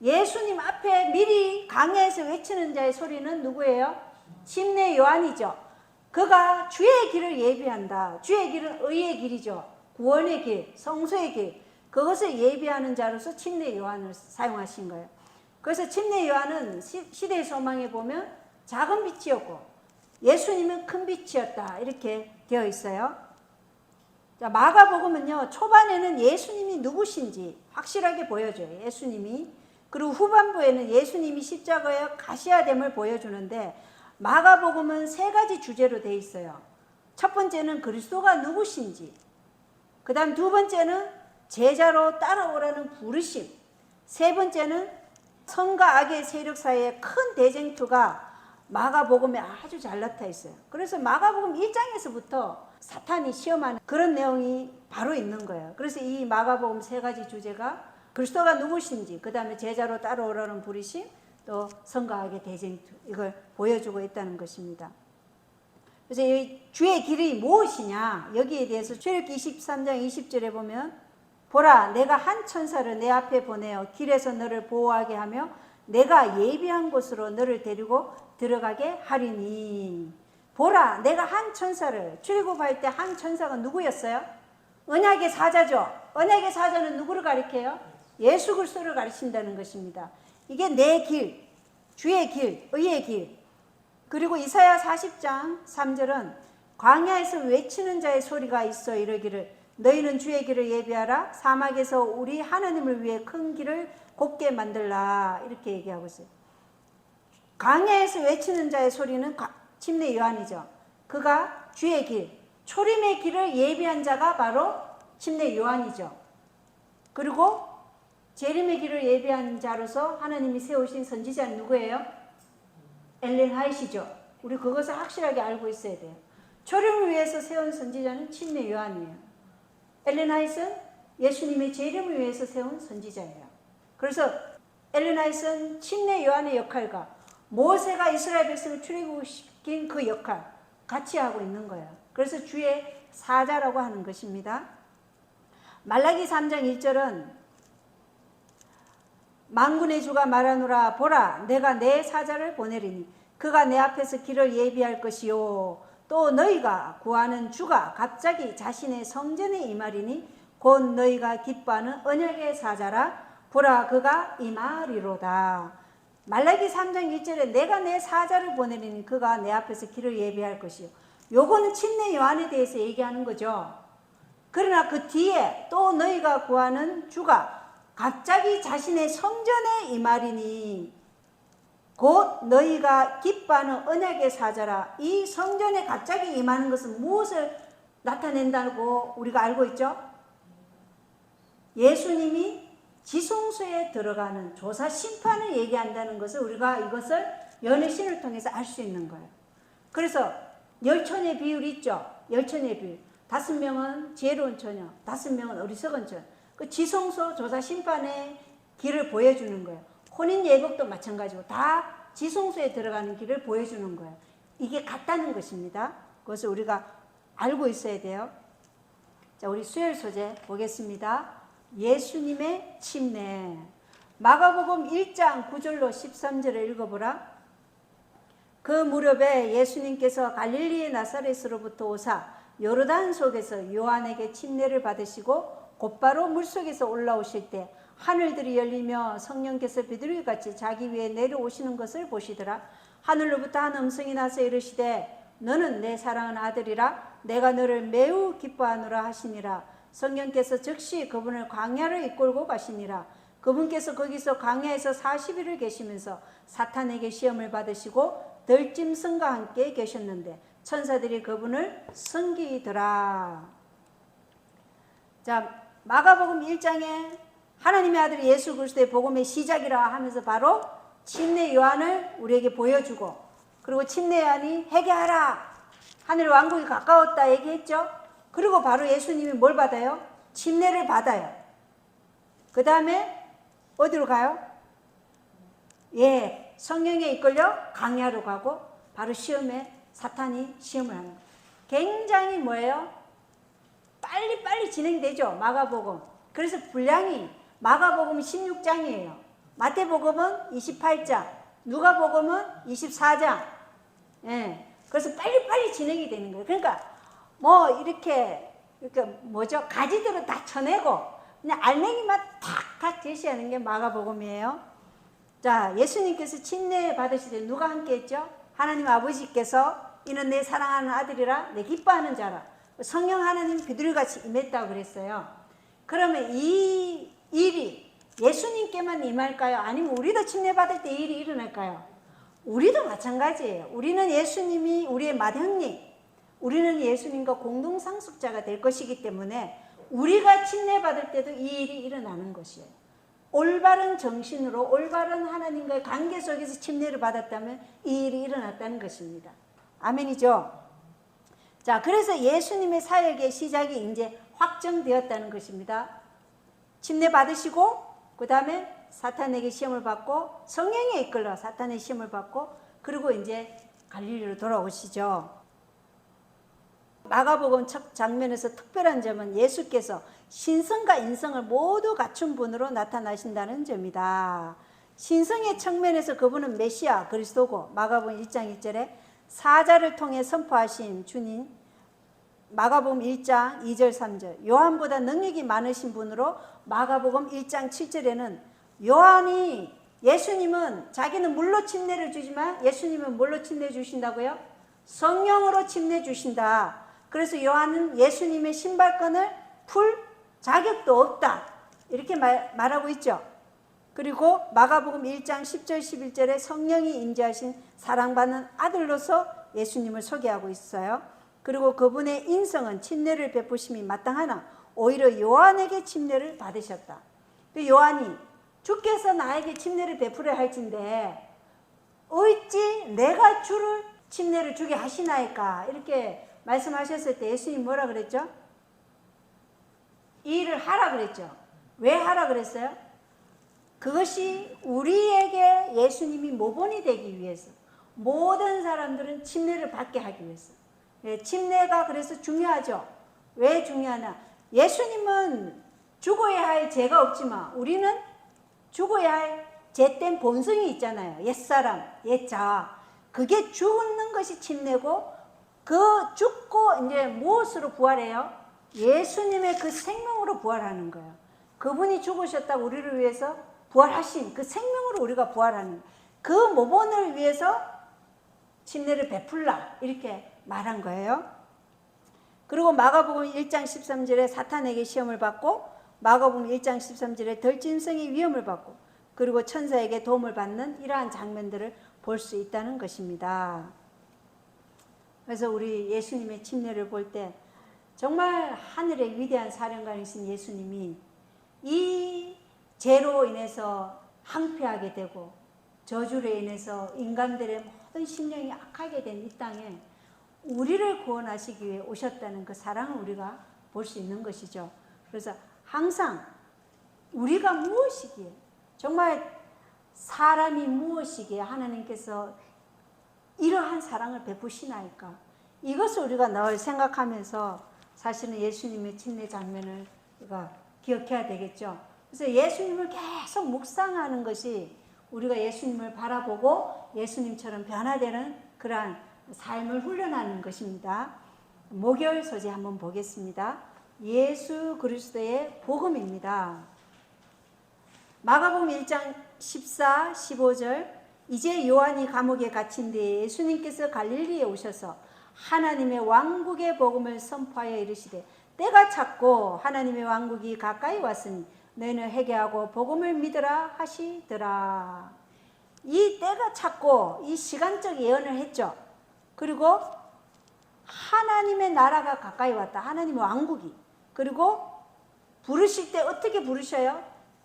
예수님 앞에 미리 광야에서 외치는 자의 소리는 누구예요? 침례 요한이죠. 그가 주의 길을 예비한다. 주의 길은 의의 길이죠. 구원의 길, 성소의 길, 그것을 예비하는 자로서 침례 요한을 사용하신 거예요. 그래서 침례 요한은 시대의 소망에 보면 작은 빛이었고 예수님은 큰 빛이었다 이렇게 되어 있어요. 자, 마가복음은요 초반에는 예수님이 누구신지 확실하게 보여줘요. 예수님이. 그리고 후반부에는 예수님이 십자가에 가시화됨을 보여주는데 마가복음은 세 가지 주제로 되어 있어요. 첫 번째는 그리스도가 누구신지, 그 다음 두 번째는 제자로 따라오라는 부르심, 세 번째는 선과 악의 세력 사이의 큰 대쟁투가 마가복음에 아주 잘 나타나 있어요. 그래서 마가복음 1장에서부터 사탄이 시험하는 그런 내용이 바로 있는 거예요. 그래서 이 마가복음 세 가지 주제가 그리스도가 누구신지, 그 다음에 제자로 따라오라는 부르심, 또 선과 악의 대쟁투, 이걸 보여주고 있다는 것입니다. 그래서 이 주의 길이 무엇이냐, 여기에 대해서 출애굽기 23장 20절에 보면 보라 내가 한 천사를 내 앞에 보내어 길에서 너를 보호하게 하며 내가 예비한 곳으로 너를 데리고 들어가게 하리니. 보라 내가 한 천사를, 출애굽할 때 한 천사가 누구였어요? 언약의 사자죠. 언약의 사자는 누구를 가리켜요? 예수 그리스도를 가리킨다는 것입니다. 이게 내 길, 주의 길, 의의 길. 그리고 이사야 40장 3절은 광야에서 외치는 자의 소리가 있어 이르기를 너희는 주의 길을 예비하라. 사막에서 우리 하나님을 위해 큰 길을 곱게 만들라. 이렇게 얘기하고 있어요. 광야에서 외치는 자의 소리는 침례 요한이죠. 그가 주의 길, 초림의 길을 예비한 자가 바로 침례 요한이죠. 그리고 재림의 길을 예비한 자로서 하나님이 세우신 선지자는 누구예요? 엘렌 화이트죠. 우리 그것을 확실하게 알고 있어야 돼요. 초림을 위해서 세운 선지자는 침례 요한이에요. 엘렌 화이트는 예수님의 재림을 위해서 세운 선지자예요. 그래서 엘렌 화이트는 침례 요한의 역할과 모세가 이스라엘 백성을 출애굽시킨 그 역할 같이 하고 있는 거예요. 그래서 주의 사자라고 하는 것입니다. 말라기 3장 1절은 만군의 주가 말하노라 보라 내가 내 사자를 보내리니 그가 내 앞에서 길을 예비할 것이요 또 너희가 구하는 주가 갑자기 자신의 성전에 임하리니 곧 너희가 기뻐하는 언약의 사자라 보라 그가 임하리로다. 말라기 3장 1절에 내가 내 사자를 보내리니 그가 내 앞에서 길을 예비할 것이요. 요거는 침례 요한에 대해서 얘기하는 거죠. 그러나 그 뒤에 또 너희가 구하는 주가 갑자기 자신의 성전에 임하리니 곧 너희가 기뻐하는 언약의 사자라. 이 성전에 갑자기 임하는 것은 무엇을 나타낸다고 우리가 알고 있죠? 예수님이 지성소에 들어가는 조사 심판을 얘기한다는 것을 우리가 이것을 연회신을 통해서 알 수 있는 거예요. 그래서 열처녀의 비율이 있죠. 열처녀의 비율. 5명은 지혜로운 처녀, 5명은 어리석은 처녀. 그 지성소 조사 심판의 길을 보여주는 거예요. 혼인 예복도 마찬가지고 다 지성소에 들어가는 길을 보여주는 거예요. 이게 같다는 것입니다. 그것을 우리가 알고 있어야 돼요. 자, 우리 수열 소재 보겠습니다. 예수님의 침례. 마가복음 1장 9절로 13절을 읽어보라. 그 무렵에 예수님께서 갈릴리의 나사렛으로부터 오사 요르단 속에서 요한에게 침례를 받으시고 곧바로 물속에서 올라오실 때 하늘들이 열리며 성령께서 비둘기같이 자기 위에 내려오시는 것을 보시더라. 하늘로부터 한 음성이 나서 이르시되 너는 내 사랑하는 아들이라 내가 너를 매우 기뻐하노라 하시니라. 성령께서 즉시 그분을 광야로 이끌고 가시니라. 그분께서 거기서 광야에서 40일을 계시면서 사탄에게 시험을 받으시고 들짐승과 함께 계셨는데 천사들이 그분을 섬기더라. 자, 마가복음 1장에 하나님의 아들 예수 그리스도의 복음의 시작이라 하면서 바로 침례 요한을 우리에게 보여주고, 그리고 침례 요한이 회개하라, 하늘 왕국이 가까웠다 얘기했죠. 그리고 바로 예수님이 뭘 받아요? 침례를 받아요. 그 다음에 어디로 가요? 예, 성령에 이끌려 광야로 가고 바로 시험에 사탄이 시험을 하는 거예요. 굉장히 뭐예요? 빨리빨리 진행되죠, 마가복음. 그래서 분량이 마가복음 16장이에요. 마태복음은 28장, 누가복음은 24장. 예, 그래서 빨리빨리 진행이 되는 거예요. 그러니까 뭐 이렇게 뭐죠? 가지들은 다 쳐내고 그냥 알맹이만 탁 제시하는 게 마가복음이에요. 자, 예수님께서 침례 받으실 때 누가 함께 했죠? 하나님 아버지께서 이는 내 사랑하는 아들이라 내 기뻐하는 자라. 성령 하나님 비둘기같이 임했다고 그랬어요. 그러면 이 일이 예수님께만 임할까요? 아니면 우리도 침례 받을 때 이 일이 일어날까요? 우리도 마찬가지예요. 우리는 예수님이 우리의 맏형님, 우리는 예수님과 공동상속자가 될 것이기 때문에 우리가 침례 받을 때도 이 일이 일어나는 것이에요. 올바른 정신으로 올바른 하나님과의 관계 속에서 침례를 받았다면 이 일이 일어났다는 것입니다. 아멘이죠? 자, 그래서 예수님의 사역의 시작이 이제 확정되었다는 것입니다. 침례 받으시고 그 다음에 사탄에게 시험을 받고 성령에 이끌려 사탄의 시험을 받고 그리고 이제 갈릴리로 돌아오시죠. 마가복음 첫 장면에서 특별한 점은 예수께서 신성과 인성을 모두 갖춘 분으로 나타나신다는 점이다. 신성의 측면에서 그분은 메시아 그리스도고 마가복음 1장 1절에 사자를 통해 선포하신 주님, 마가복음 1장 2절 3절, 요한보다 능력이 많으신 분으로 마가복음 1장 7절에는 요한이 예수님은 자기는 물로 침례를 주지만 예수님은 뭘로 침례 주신다고요? 성령으로 침례 주신다. 그래서 요한은 예수님의 신발끈을 풀 자격도 없다, 이렇게 말하고 있죠. 그리고 마가복음 1장 10절 11절에 성령이 임재하신 사랑받는 아들로서 예수님을 소개하고 있어요. 그리고 그분의 인성은 침례를 베푸심이 마땅하나 오히려 요한에게 침례를 받으셨다. 요한이 주께서 나에게 침례를 베푸려 할진대 어찌 내가 주를 침례를 주게 하시나이까, 이렇게 말씀하셨을 때 예수님 뭐라 그랬죠? 이 일을 하라 그랬죠. 왜 하라 그랬어요? 그것이 우리에게 예수님이 모본이 되기 위해서, 모든 사람들은 침례를 받게 하기 위해서. 침례가 그래서 중요하죠. 왜 중요하나? 예수님은 죽어야 할 죄가 없지만 우리는 죽어야 할 죄된 본성이 있잖아요. 옛사람, 옛자. 그게 죽는 것이 침례고, 그 죽고 이제 무엇으로 부활해요? 예수님의 그 생명으로 부활하는 거예요. 그분이 죽으셨다고 우리를 위해서 부활하신 그 생명으로 우리가 부활하는, 그 모본을 위해서 침례를 베풀라, 이렇게 말한 거예요. 그리고 마가복음 1장 13절에 사탄에게 시험을 받고, 마가복음 1장 13절에 들짐승의 위험을 받고, 그리고 천사에게 도움을 받는 이러한 장면들을 볼 수 있다는 것입니다. 그래서 우리 예수님의 침례를 볼 때 정말 하늘의 위대한 사령관이신 예수님이 이 죄로 인해서 항폐하게 되고 저주로 인해서 인간들의 모든 심령이 악하게 된 이 땅에 우리를 구원하시기 위해 오셨다는 그 사랑을 우리가 볼 수 있는 것이죠. 그래서 항상 우리가 무엇이기에, 정말 사람이 무엇이기에 하나님께서 이러한 사랑을 베푸시나이까, 이것을 우리가 늘 생각하면서 사실은 예수님의 침례 장면을 우리가 기억해야 되겠죠. 그래서 예수님을 계속 묵상하는 것이 우리가 예수님을 바라보고 예수님처럼 변화되는 그러한 삶을 훈련하는 것입니다. 목요일 소재 한번 보겠습니다. 예수 그리스도의 복음입니다. 마가복음 1장 14, 15절 이제 요한이 감옥에 갇힌 뒤에 예수님께서 갈릴리에 오셔서 하나님의 왕국의 복음을 선포하여 이르시되 때가 찼고 하나님의 왕국이 가까이 왔으니 너희는 회개하고 복음을 믿으라 하시더라. 이 때가 찼고 이 시간적 예언을 했죠. 그리고 하나님의 나라가 가까이 왔다. 하나님의 왕국이. 그리고 부르실 때 어떻게 부르셔요?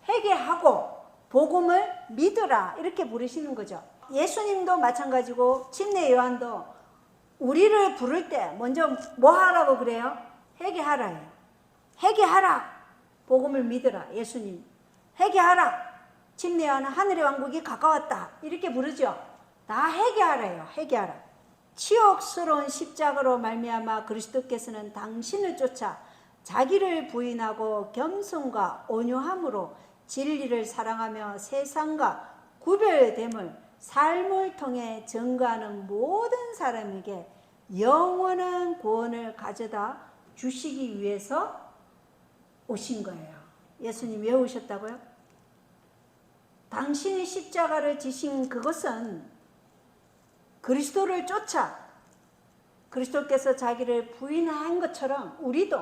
회개하고 복음을 믿으라 이렇게 부르시는 거죠. 예수님도 마찬가지고 침례 요한도 우리를 부를 때 먼저 뭐 하라고 그래요? 회개하라예요. 회개하라. 복음을 믿으라. 예수님. 회개하라. 침례 요한은 하늘의 왕국이 가까웠다. 이렇게 부르죠. 다 회개하라예요. 회개하라. 치욕스러운 십자가로 말미암아 그리스도께서는 당신을 쫓아 자기를 부인하고 겸손과 온유함으로 진리를 사랑하며 세상과 구별됨을 삶을 통해 증거하는 모든 사람에게 영원한 구원을 가져다 주시기 위해서 오신 거예요. 예수님 왜 오셨다고요? 당신이 십자가를 지신 그것은 그리스도를 쫓아 그리스도께서 자기를 부인한 것처럼 우리도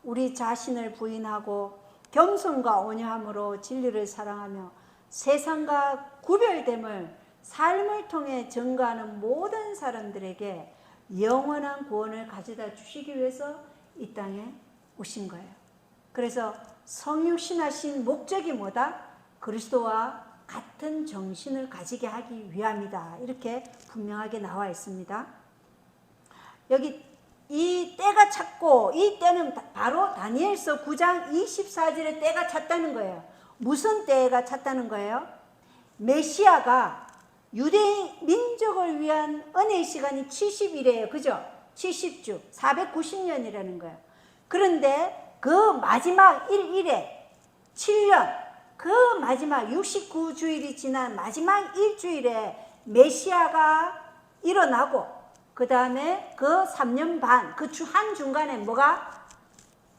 우리 자신을 부인하고 겸손과 온유함으로 진리를 사랑하며 세상과 구별됨을 삶을 통해 증거하는 모든 사람들에게 영원한 구원을 가져다 주시기 위해서 이 땅에 오신 거예요. 그래서 성육신하신 목적이 뭐다? 그리스도와 같은 정신을 가지게 하기 위함이다. 이렇게 분명하게 나와 있습니다. 여기 이 때가 찼고 이 때는 바로 다니엘서 9장 24절에 때가 찼다는 거예요. 무슨 때가 찼다는 거예요? 메시아가 유대인 민족을 위한 은혜의 시간이 70일이에요. 그죠? 70주, 490년이라는 거예요. 그런데 그 마지막 1일에 7년, 그 마지막 69주일이 지난 마지막 일주일에 메시아가 일어나고 그 다음에 그 3년 반, 그 한 중간에 뭐가?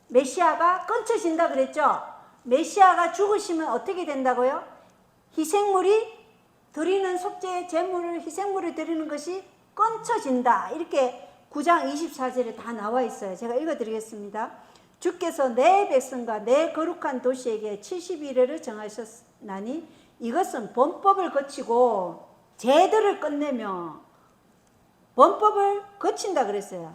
메시아가 끊쳐진다 그랬죠? 메시아가 죽으시면 어떻게 된다고요? 희생물이 드리는 속죄 제물을 희생물을 드리는 것이 끊쳐진다. 이렇게 9장 24절에 다 나와 있어요. 제가 읽어드리겠습니다. 주께서 내 백성과 내 거룩한 도시에게 70일을 정하셨나니 이것은 범법을 거치고 제들을 끝내며 범법을 거친다 그랬어요.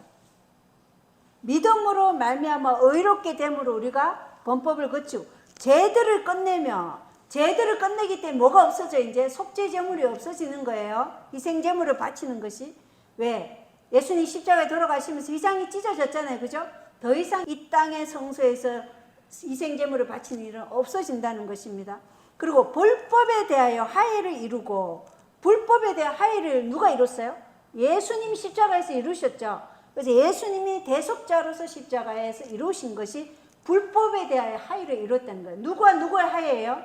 믿음으로 말미암아 의롭게 됨으로 우리가 범법을 거치고 제들을 끝내며 제들을 끝내기 때문에 뭐가 없어져? 이제 속죄 제물이 없어지는 거예요. 희생 제물을 바치는 것이. 왜? 예수님 십자가에 돌아가시면서 휘장이 찢어졌잖아요. 그죠? 더 이상 이 땅의 성소에서 희생 제물을 바치는 일은 없어진다는 것입니다. 그리고 불법에 대하여 화해를 이루고 불법에 대한 화해를 누가 이뤘어요? 예수님이 십자가에서 이루셨죠. 그래서 예수님이 대속자로서 십자가에서 이루신 것이 불법에 대하여 화해를 이뤘다는 거예요. 누구와 누구의 화해예요?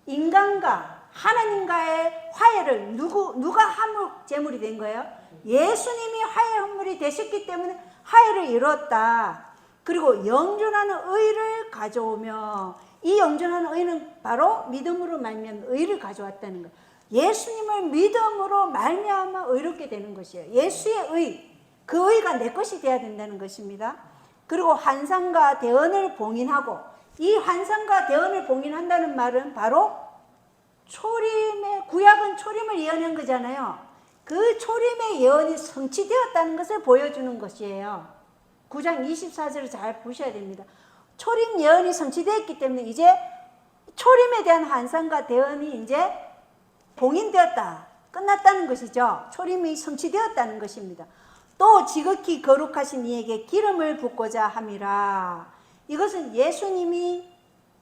인간과 하나님과의 화해를 누가 화물 제물이 된 거예요? 예수님이 화해 헌물이 되셨기 때문에 화해를 이뤘다. 그리고 영존하는 의를 가져오며 이 영존하는 의는 바로 믿음으로 말미암아 의를 가져왔다는 거예요. 예수님을 믿음으로 말미암아 의롭게 되는 것이에요. 예수의 의, 그 의가 내 것이 되어야 된다는 것입니다. 그리고 환상과 대언을 봉인하고 이 환상과 대언을 봉인한다는 말은 바로 초림의 구약은 초림을 예언한 거잖아요. 그 초림의 예언이 성취되었다는 것을 보여주는 것이에요. 9장 24절을 잘 보셔야 됩니다. 초림 예언이 성취되었기 때문에 이제 초림에 대한 환상과 대언이 이제 봉인되었다. 끝났다는 것이죠. 초림이 성취되었다는 것입니다. 또 지극히 거룩하신 이에게 기름을 붓고자 함이라. 이것은 예수님이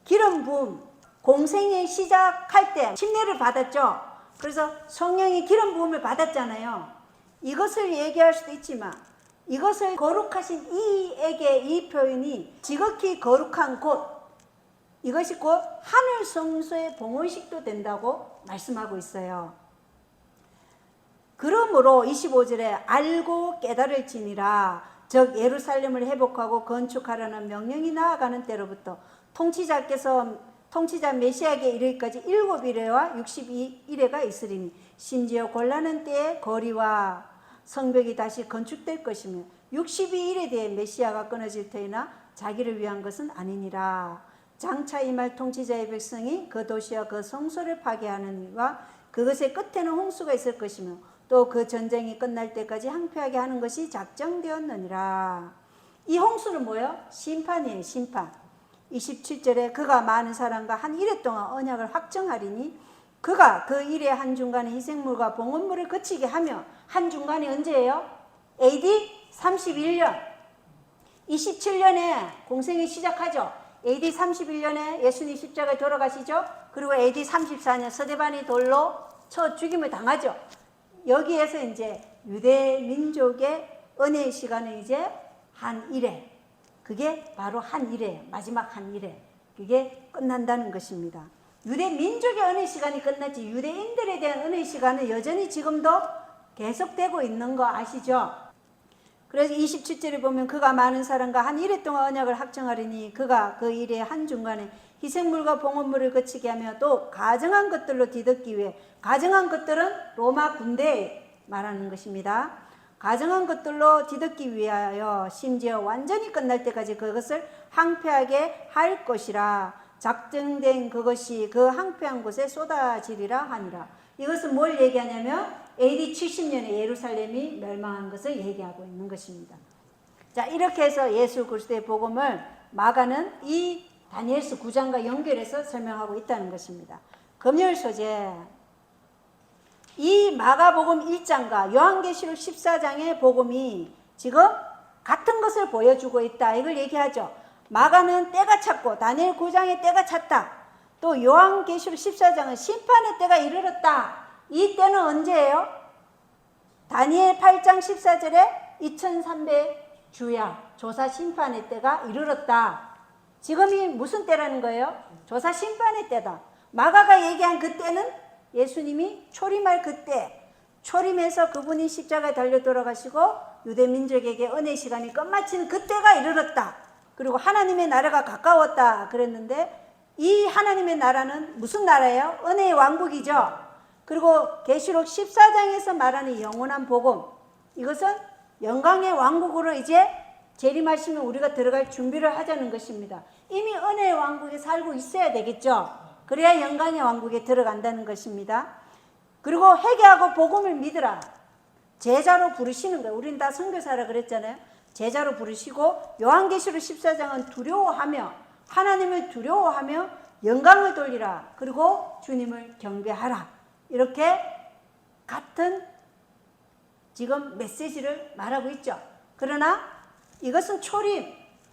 기름 부음, 공생의 시작할 때 침례를 받았죠. 그래서 성령이 기름 부음을 받았잖아요. 이것을 얘기할 수도 있지만 이것을 거룩하신 이에게 이 표현이 지극히 거룩한 곳, 이것이 곧 하늘 성소의 봉헌식도 된다고 말씀하고 있어요. 그러므로 25절에 알고 깨달을지니라, 즉 예루살렘을 회복하고 건축하라는 명령이 나아가는 때로부터 통치자 메시아에게 이르기까지 7일에와 62일에가 있으리니 심지어 곤란한 때에 거리와 성벽이 다시 건축될 것이며 62일에 대해 메시아가 끊어질 터이나 자기를 위한 것은 아니니라. 장차 임할 통치자의 백성이 그 도시와 그 성소를 파괴하느니와 그것의 끝에는 홍수가 있을 것이며 또 그 전쟁이 끝날 때까지 항폐하게 하는 것이 작정되었느니라. 이 홍수는 뭐예요? 심판이에요. 심판. 27절에 그가 많은 사람과 한 일해 동안 언약을 확정하리니 그가 그 일의 한중간에 희생물과 봉헌물을 그치게 하며, 한중간이 언제예요? AD 31년 27년에 공생이 시작하죠. AD 31년에 예수님 십자가에 돌아가시죠. 그리고 AD 34년 서대반이 돌로 쳐 죽임을 당하죠. 여기에서 이제 유대 민족의 은혜의 시간은 이제 한 일회, 그게 바로 한 일회, 마지막 한 일회, 그게 끝난다는 것입니다. 유대 민족의 은혜 시간이 끝났지 유대인들에 대한 은혜 시간은 여전히 지금도 계속되고 있는 거 아시죠? 그래서 27절에 보면 그가 많은 사람과 한 일해 동안 언약을 확정하리니 그가 그 일의 한중간에 희생물과 봉헌물을 그치게 하며 또 가증한 것들로 뒤덮기 위해, 가증한 것들은 로마 군대에 말하는 것입니다. 가증한 것들로 뒤덮기 위하여 심지어 완전히 끝날 때까지 그것을 항폐하게 할 것이라. 작정된 그것이 그 항폐한 곳에 쏟아지리라 하니라. 이것은 뭘 얘기하냐면 AD 70년에 예루살렘이 멸망한 것을 얘기하고 있는 것입니다. 자, 이렇게 해서 예수 그리스도의 복음을 마가는 이 다니엘서 9장과 연결해서 설명하고 있다는 것입니다. 금요일 소재, 이 마가복음 1장과 요한계시록 14장의 복음이 지금 같은 것을 보여주고 있다, 이걸 얘기하죠. 마가는 때가 찼고 다니엘 9장의 때가 찼다. 또 요한계시록 14장은 심판의 때가 이르렀다. 이 때는 언제예요? 다니엘 8장 14절에 2300 주야 조사 심판의 때가 이르렀다. 지금이 무슨 때라는 거예요? 조사 심판의 때다. 마가가 얘기한 그 때는 예수님이 초림할 그때, 초림해서 그분이 십자가에 달려 돌아가시고 유대 민족에게 은혜 시간이 끝마치는 그때가 이르렀다. 그리고 하나님의 나라가 가까웠다 그랬는데, 이 하나님의 나라는 무슨 나라예요? 은혜의 왕국이죠. 그리고 계시록 14장에서 말하는 영원한 복음, 이것은 영광의 왕국으로 이제 재림하시면 우리가 들어갈 준비를 하자는 것입니다. 이미 은혜의 왕국에 살고 있어야 되겠죠. 그래야 영광의 왕국에 들어간다는 것입니다. 그리고 회개하고 복음을 믿으라. 제자로 부르시는 거예요. 우린 다 선교사라 그랬잖아요. 제자로 부르시고, 요한계시록 14장은 두려워하며, 하나님을 두려워하며 영광을 돌리라. 그리고 주님을 경배하라. 이렇게 같은 지금 메시지를 말하고 있죠. 그러나 이것은 초림,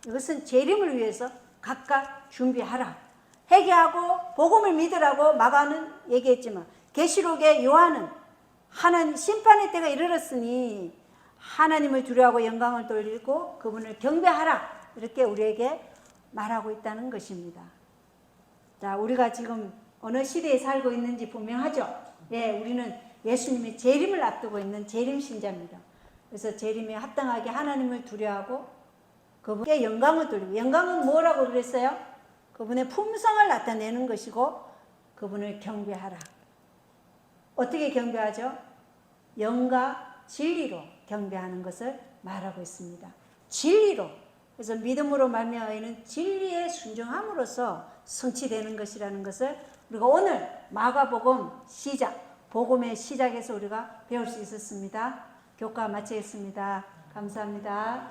이것은 재림을 위해서 각각 준비하라. 회개하고 복음을 믿으라고 마가는 얘기했지만, 계시록의 요한은 하나님 심판의 때가 이르렀으니 하나님을 두려워하고 영광을 돌리고 그분을 경배하라. 이렇게 우리에게 말하고 있다는 것입니다. 자, 우리가 지금 어느 시대에 살고 있는지 분명하죠. 예, 우리는 예수님의 재림을 앞두고 있는 재림 신자입니다. 그래서 재림에 합당하게 하나님을 두려워하고 그분께 영광을 돌리고, 영광은 뭐라고 그랬어요? 그분의 품성을 나타내는 것이고 그분을 경배하라. 어떻게 경배하죠? 영과 진리로 경배하는 것을 말하고 있습니다. 진리로. 그래서 믿음으로 말미암아는 진리에 순종함으로써 성취되는 것이라는 것을 우리가 오늘 마가복음 시작, 복음의 시작에서 우리가 배울 수 있었습니다. 교과 마치겠습니다. 감사합니다.